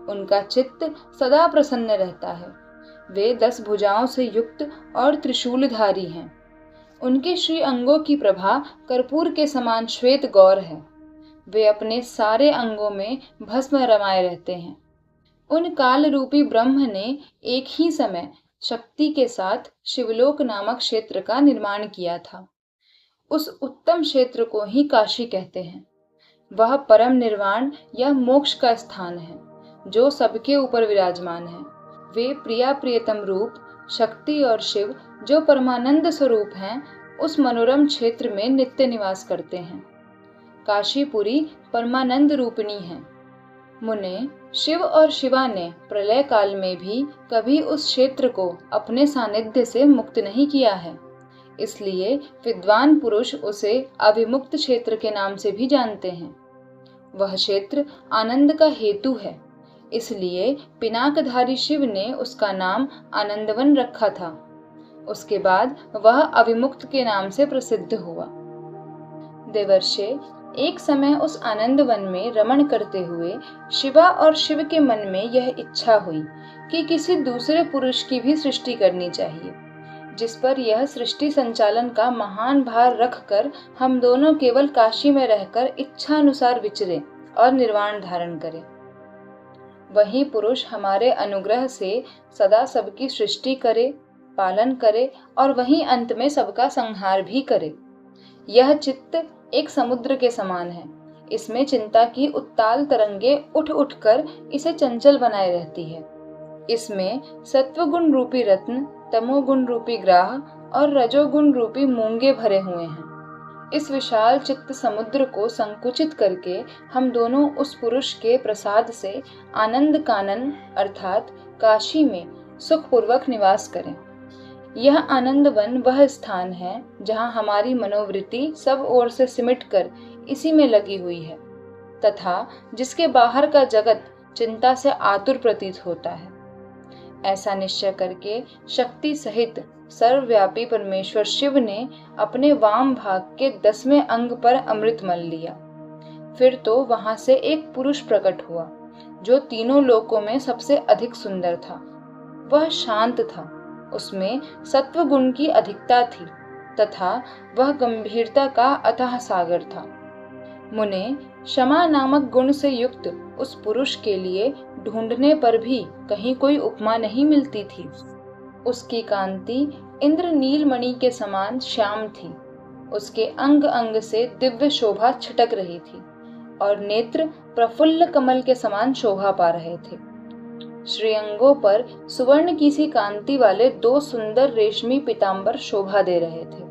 उनका चित्त सदा प्रसन्न रहता है। वे 10 भुजाओं से युक्त और त्रिशूलधारी हैं। उनके श्री अंगों की प्रभा कर्पूर के समान श्वेत गौर है। वे अपने सारे अंगों में भस्म रमाए रहते हैं। उन काल रूपी ब्रह्म ने एक ही समय शक्ति के साथ शिवलोक नामक क्षेत्र का निर्माण किया था। उस उत्तम क्षेत्र को ही काशी कहते हैं। वह परम निर्वाण या मोक्ष का स्थान है जो सबके ऊपर विराजमान है। वे प्रिया प्रियतम रूप शक्ति और शिव जो परमानंद स्वरूप हैं, उस मनोरम क्षेत्र में नित्य निवास करते हैं। काशीपुरी परमानंद रूपिणी है। मुने, शिव और शिवा ने प्रलय काल में भी कभी उस क्षेत्र को अपने सानिध्य से मुक्त नहीं किया है। इसलिए विद्वान पुरुष उसे अविमुक्त क्षेत्र के नाम से भी जानते हैं। वह क्षेत्र आनंद का हेतु है, इसलिए पिनाकधारी शिव ने उसका नाम आनंदवन रखा था। उसके बाद वह अविमुक्त के नाम से प्रसिद्ध हुआ। देवर्षे, एक समय उस आनंदवन में रमण करते हुए शिवा और शिव के मन में यह इच्छा हुई कि किसी दूसरे पुरुष की भी सृष्टि करनी चाहिए, जिस पर यह सृष्टि संचालन का महान भार रखकर हम दोनों केवल काशी में रहकर इच्छा अनुसार विचरे और निर्वाण धारण करें। वही पुरुष हमारे अनुग्रह से सदा सबकी सृष्टि करे, पालन करे और वहीं अंत में सबका संहार भी करे। यह चित्त एक समुद्र के समान है। इसमें चिंता की उत्ताल तरंगे उठ उठकर इसे चंचल बनाए रहती है। इसमें सत्वगुण रूपी रत्न, तमोगुण रूपी ग्राह और रजोगुण रूपी मूंगे भरे हुए हैं। इस विशाल चित्त समुद्र को संकुचित करके हम दोनों उस पुरुष के प्रसाद से आनंद कानन अर्थात काशी में सुखपूर्वक निवास करें। यह आनंदवन वह स्थान है जहाँ हमारी मनोवृत्ति सब ओर से सिमटकर इसी में लगी हुई है तथा जिसके बाहर का जगत चिंता से आतुर प्रतीत होता है। ऐसा निश्चय करके शक्ति सहित सर्वव्यापी परमेश्वर शिव ने अपने वाम भाग के 10वें अंग पर अमृत मल लिया। फिर तो वहां से एक पुरुष प्रकट हुआ जो तीनों लोकों में सबसे अधिक सुंदर था। वह शांत था, उसमें सत्व गुण की अधिकता थी तथा वह गंभीरता का अथाह सागर था। मुने, क्षमा नामक गुण से युक्त उस पुरुष के लिए ढूंढने पर भी कहीं कोई उपमा नहीं मिलती थी। उसकी कांति इंद्र नीलमणि के समान श्याम थी। उसके अंग अंग से दिव्य शोभा छिटक रही थी और नेत्र प्रफुल्ल कमल के समान शोभा पा रहे थे। श्रीअंगों पर सुवर्ण की सी कांति वाले 2 सुंदर रेशमी पीतांबर शोभा दे रहे थे।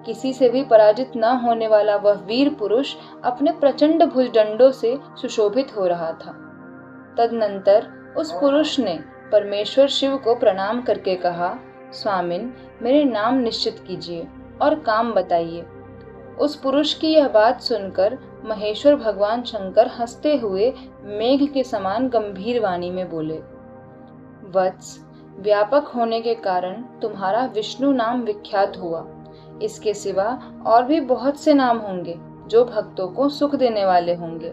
किसी से भी पराजित न होने वाला वह वीर पुरुष अपने प्रचंड भुजदंडों से सुशोभित हो रहा था। तदनंतर उस पुरुष ने परमेश्वर शिव को प्रणाम करके कहा, स्वामिन, मेरे नाम निश्चित कीजिए और काम बताइए। उस पुरुष की यह बात सुनकर महेश्वर भगवान शंकर हंसते हुए मेघ के समान गंभीर वाणी में बोले, वत्स, व्यापक होने के कारण तुम्हारा विष्णु नाम विख्यात हुआ। इसके सिवा और भी बहुत से नाम होंगे जो भक्तों को सुख देने वाले होंगे।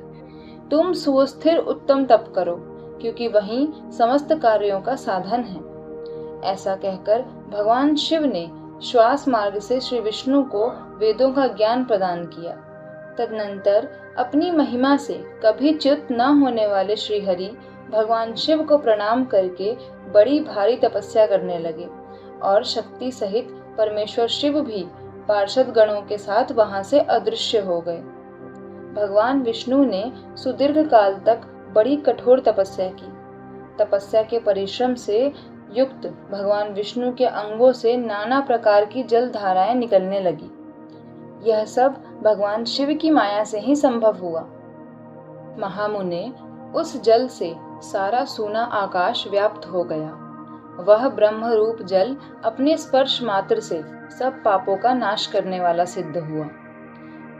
तुम सुस्थिर उत्तम तप करो, क्योंकि वही समस्त कार्यों का साधन है। ऐसा कहकर भगवान शिव ने श्वास मार्ग से श्री विष्णु को वेदों का ज्ञान प्रदान किया। तदनंतर अपनी महिमा से कभी च्युत न होने वाले श्री हरि भगवान शिव को प्रणाम करके बड़ी भारी तपस्या करने लगे और शक्ति सहित परमेश्वर शिव भी पार्षद गणों के साथ वहां से अदृश्य हो गए। भगवान विष्णु ने सुदीर्घ काल तक बड़ी कठोर तपस्या की। तपस्या के परिश्रम से युक्त भगवान विष्णु के अंगों से नाना प्रकार की जल धाराएं निकलने लगी। यह सब भगवान शिव की माया से ही संभव हुआ। महामुने, उस जल से सारा सूना आकाश व्याप्त हो गया। वह ब्रह्म रूप जल अपने स्पर्श मात्र से सब पापों का नाश करने वाला सिद्ध हुआ।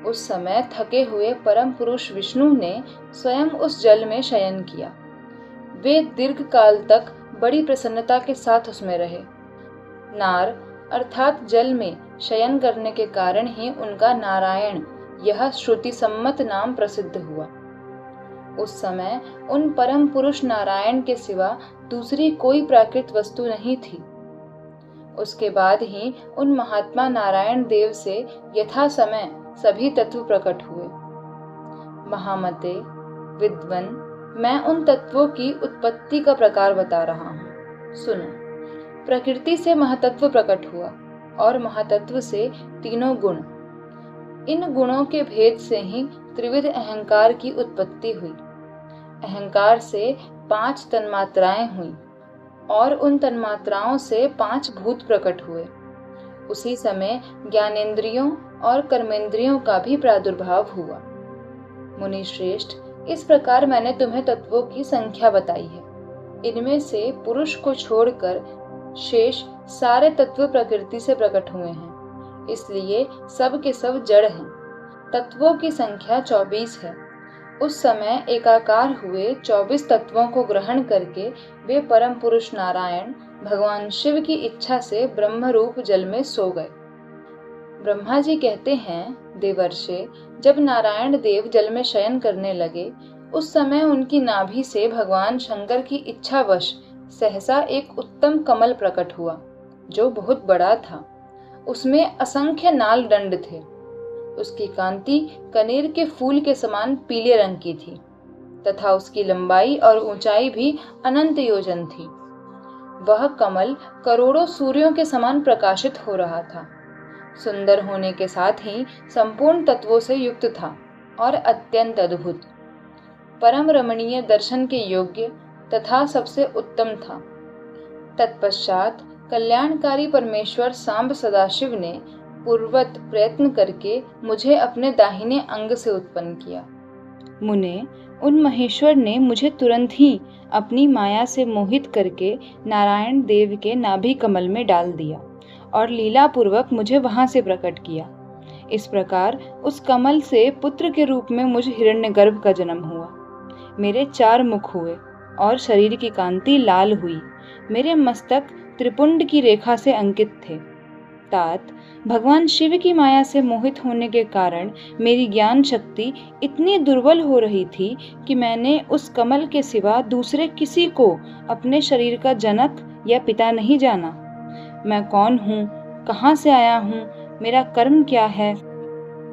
उस समय थके हुए परम पुरुष विष्णु ने स्वयं उस जल में शयन किया। वे दीर्घ काल तक बड़ी प्रसन्नता के साथ उसमें रहे। नार अर्थात जल में शयन करने के कारण ही उनका नारायण यह श्रुति सम्मत नाम प्रसिद्ध हुआ। उस समय उन परम पुरुष नारायण के सिवा दूसरी कोई प्राकृत वस्तु नहीं थी। उसके बाद ही उन महात्मा नारायण देव से यथा समय सभी तत्व प्रकट हुए। महामते, विद्वन, मैं उन तत्वों की उत्पत्ति का प्रकार बता रहा हूँ। सुनो। प्रकृति से महातत्व प्रकट हुआ और महातत्व से तीनों गुण इन गुणों के भेद से ही त्रिविध अहंकार की उत्पत्ति हुई। अहंकार से 5 तन्मात्राएं हुई और उन तन्मात्राओं से 5 भूत प्रकट हुए। उसी समय ज्ञानेंद्रियों और कर्मेंद्रियों का भी प्रादुर्भाव हुआ। मुनि श्रेष्ठ, इस प्रकार मैंने तुम्हें तत्वों की संख्या बताई है। इनमें से पुरुष को छोड़कर शेष सारे तत्व प्रकृति से प्रकट हुए हैं, इसलिए सब के सब जड़ हैं। तत्वों की संख्या 24 है। उस समय एकाकार हुए 24 तत्वों को ग्रहण करके वे परम पुरुष नारायण भगवान शिव की इच्छा से ब्रह्म रूप जल में सो गए। ब्रह्मा जी कहते हैं, देवर्षे, जब नारायण देव जल में शयन करने लगे, उस समय उनकी नाभि से भगवान शंकर की इच्छावश सहसा एक उत्तम कमल प्रकट हुआ, जो बहुत बड़ा था। उसमें असंख्य नाल दंड थे। उसकी कांति कनेर के फूल के समान पीले रंग की थी तथा उसकी लंबाई और ऊंचाई भी अनंत योजन थी। वह कमल करोड़ों सूर्यों के समान प्रकाशित हो रहा था। सुंदर होने के साथ ही संपूर्ण तत्वों से युक्त था और अत्यंत अद्भुत, परम रमणीय, दर्शन के योग्य तथा सबसे उत्तम था। तत्पश्चात कल्याणकारी परमेश्वर सांब सदाशिव ने पूर्वत प्रयत्न करके मुझे अपने दाहिने अंग से उत्पन्न किया। मुने, उन महेश्वर ने मुझे तुरंत ही अपनी माया से मोहित करके नारायण देव के नाभि कमल में डाल दिया और लीला पूर्वक मुझे वहां से प्रकट किया। इस प्रकार उस कमल से पुत्र के रूप में मुझ हिरण्यगर्भ का जन्म हुआ। मेरे 4 मुख हुए और शरीर की कांति लाल हुई। मेरे मस्तक त्रिपुंड की रेखा से अंकित थे। तात, भगवान शिव की माया से मोहित होने के कारण मेरी ज्ञान शक्ति इतनी दुर्बल हो रही थी कि मैंने उस कमल के सिवा दूसरे किसी को अपने शरीर का जनक या पिता नहीं जाना। मैं कौन हूँ, कहाँ से आया हूँ, मेरा कर्म क्या है,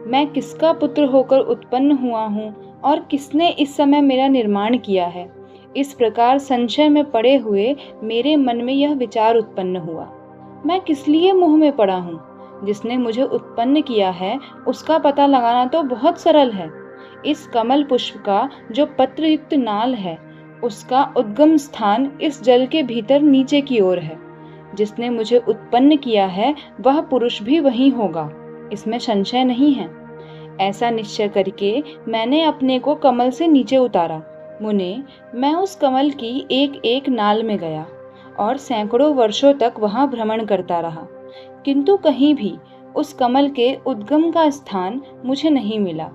मैं किसका पुत्र होकर उत्पन्न हुआ हूँ और किसने इस समय मेरा निर्माण किया है। इस प्रकार संशय में पड़े हुए मेरे मन में यह विचार उत्पन्न हुआ, मैं किस लिए मोह में पड़ा हूँ। जिसने मुझे उत्पन्न किया है उसका पता लगाना तो बहुत सरल है। इस कमल पुष्प का जो पत्रयुक्त नाल है, उसका उद्गम स्थान इस जल के भीतर नीचे की ओर है। जिसने मुझे उत्पन्न किया है वह पुरुष भी वही होगा, इसमें संशय नहीं है। ऐसा निश्चय करके मैंने अपने को कमल से नीचे उतारा। मुने, मैं उस कमल की एक एक नाल में गया और सैकड़ों वर्षों तक वहां भ्रमण करता रहा, किंतु कहीं भी उस कमल के उद्गम का स्थान मुझे नहीं मिला।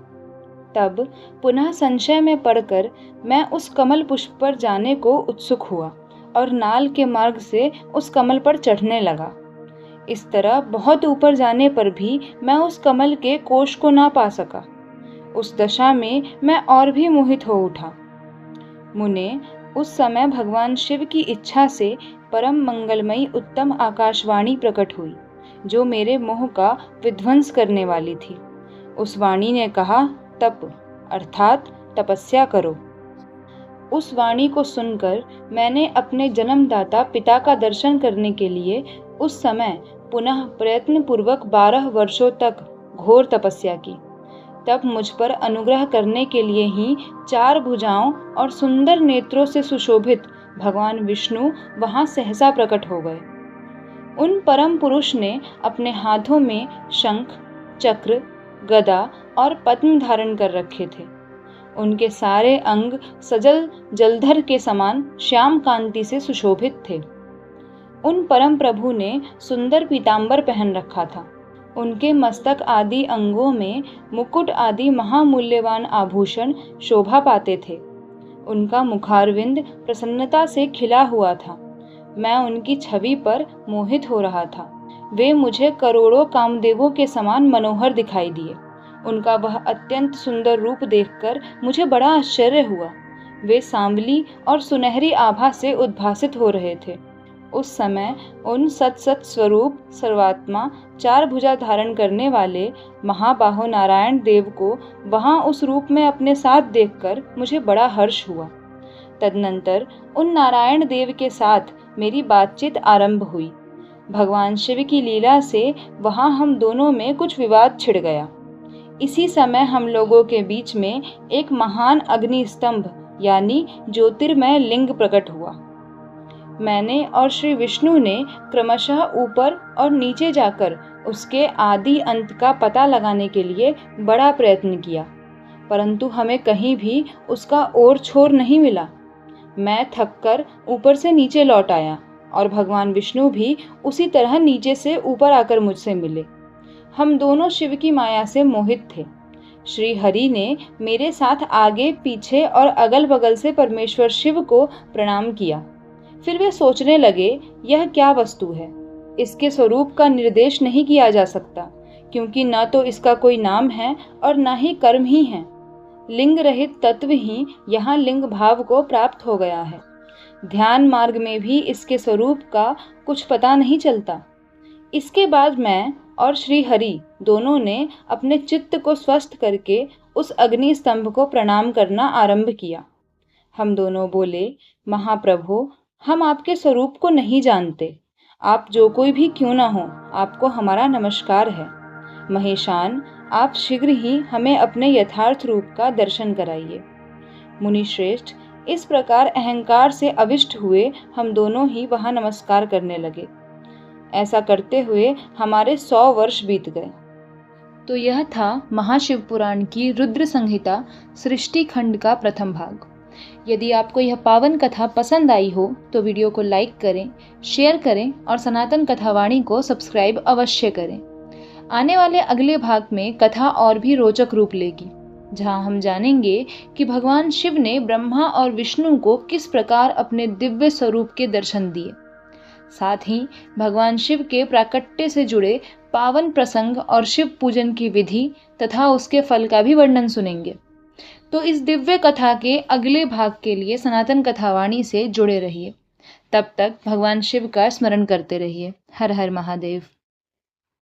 तब पुनः संशय में पड़कर मैं उस कमल पुष्प पर जाने को उत्सुक हुआ और नाल के मार्ग से उस कमल पर चढ़ने लगा। इस तरह बहुत ऊपर जाने पर भी मैं उस कमल के कोश को ना पा सका। उस दशा में मैं और भी मोहित हो उठा। मुने, उस समय भगवान शिव की इच्छा से परम मंगलमयी उत्तम आकाशवाणी प्रकट हुई, जो मेरे मोह का विध्वंस करने वाली थी। उस वाणी ने कहा, तप अर्थात तपस्या करो। उस वाणी को सुनकर मैंने अपने जन्मदाता पिता का दर्शन करने के लिए उस समय पुनः प्रयत्न पूर्वक 12 वर्षों तक घोर तपस्या की। तब मुझ पर अनुग्रह करने के लिए ही 4 भुजाओं और सुंदर नेत्रों से सुशोभित भगवान विष्णु वहां सहसा प्रकट हो गए। उन परम पुरुष ने अपने हाथों में शंख, चक्र, गदा और पद्म धारण कर रखे थे। उनके सारे अंग सजल जलधर के समान श्याम कांति से सुशोभित थे। उन परम प्रभु ने सुंदर पीतांबर पहन रखा था। उनके मस्तक आदि अंगों में मुकुट आदि महामूल्यवान आभूषण शोभा पाते थे। उनका मुखारविंद प्रसन्नता से खिला हुआ था। मैं उनकी छवि पर मोहित हो रहा था। वे मुझे करोड़ों कामदेवों के समान मनोहर दिखाई दिए। उनका वह अत्यंत सुंदर रूप देखकर मुझे बड़ा आश्चर्य हुआ। वे सांवली और सुनहरी आभा से उद्भासित हो रहे थे। उस समय उन सत स्वरूप सर्वात्मा 4 भुजा धारण करने वाले महाबाहो नारायण देव को वहां उस रूप में अपने साथ देखकर मुझे बड़ा हर्ष हुआ। तदनंतर उन नारायण देव के साथ मेरी बातचीत आरंभ हुई। भगवान शिव की लीला से वहां हम दोनों में कुछ विवाद छिड़ गया। इसी समय हम लोगों के बीच में एक महान अग्नि स्तंभ यानी ज्योतिर्मय लिंग प्रकट हुआ। मैंने और श्री विष्णु ने क्रमशः ऊपर और नीचे जाकर उसके आदि अंत का पता लगाने के लिए बड़ा प्रयत्न किया, परंतु हमें कहीं भी उसका ओर छोर नहीं मिला। मैं थककर ऊपर से नीचे लौट आया और भगवान विष्णु भी उसी तरह नीचे से ऊपर आकर मुझसे मिले। हम दोनों शिव की माया से मोहित थे। श्री हरि ने मेरे साथ आगे पीछे और अगल बगल से परमेश्वर शिव को प्रणाम किया। फिर वे सोचने लगे, यह क्या वस्तु है? इसके स्वरूप का निर्देश नहीं किया जा सकता, क्योंकि न तो इसका कोई नाम है और न ही कर्म ही है। लिंग रहित तत्व ही यहाँ लिंग भाव को प्राप्त हो गया है। ध्यान मार्ग में भी इसके स्वरूप का कुछ पता नहीं चलता। इसके बाद मैं और श्री हरि दोनों ने अपने चित्त को स्वस्थ करके उस अग्नि स्तंभ को प्रणाम करना आरंभ किया। हम दोनों बोले, महाप्रभु, हम आपके स्वरूप को नहीं जानते। आप जो कोई भी क्यों न हो, आपको हमारा नमस्कार है। महेशान, आप शीघ्र ही हमें अपने यथार्थ रूप का दर्शन कराइए। मुनि श्रेष्ठ, इस प्रकार अहंकार से अविष्ट हुए हम दोनों ही वहां नमस्कार करने लगे। ऐसा करते हुए हमारे 100 वर्ष बीत गए। तो यह था महाशिव पुराण की रुद्र संहिता सृष्टि खंड का प्रथम भाग। यदि आपको यह पावन कथा पसंद आई हो तो वीडियो को लाइक करें, शेयर करें और सनातन कथावाणी को सब्सक्राइब अवश्य करें। आने वाले अगले भाग में कथा और भी रोचक रूप लेगी, जहां हम जानेंगे कि भगवान शिव ने ब्रह्मा और विष्णु को किस प्रकार अपने दिव्य स्वरूप के दर्शन दिए। साथ ही भगवान शिव के प्राकट्य से जुड़े पावन प्रसंग और शिव पूजन की विधि तथा उसके फल का भी वर्णन सुनेंगे। तो इस दिव्य कथा के अगले भाग के लिए सनातन कथावाणी से जुड़े रहिए। तब तक भगवान शिव का स्मरण करते रहिए। हर हर महादेव।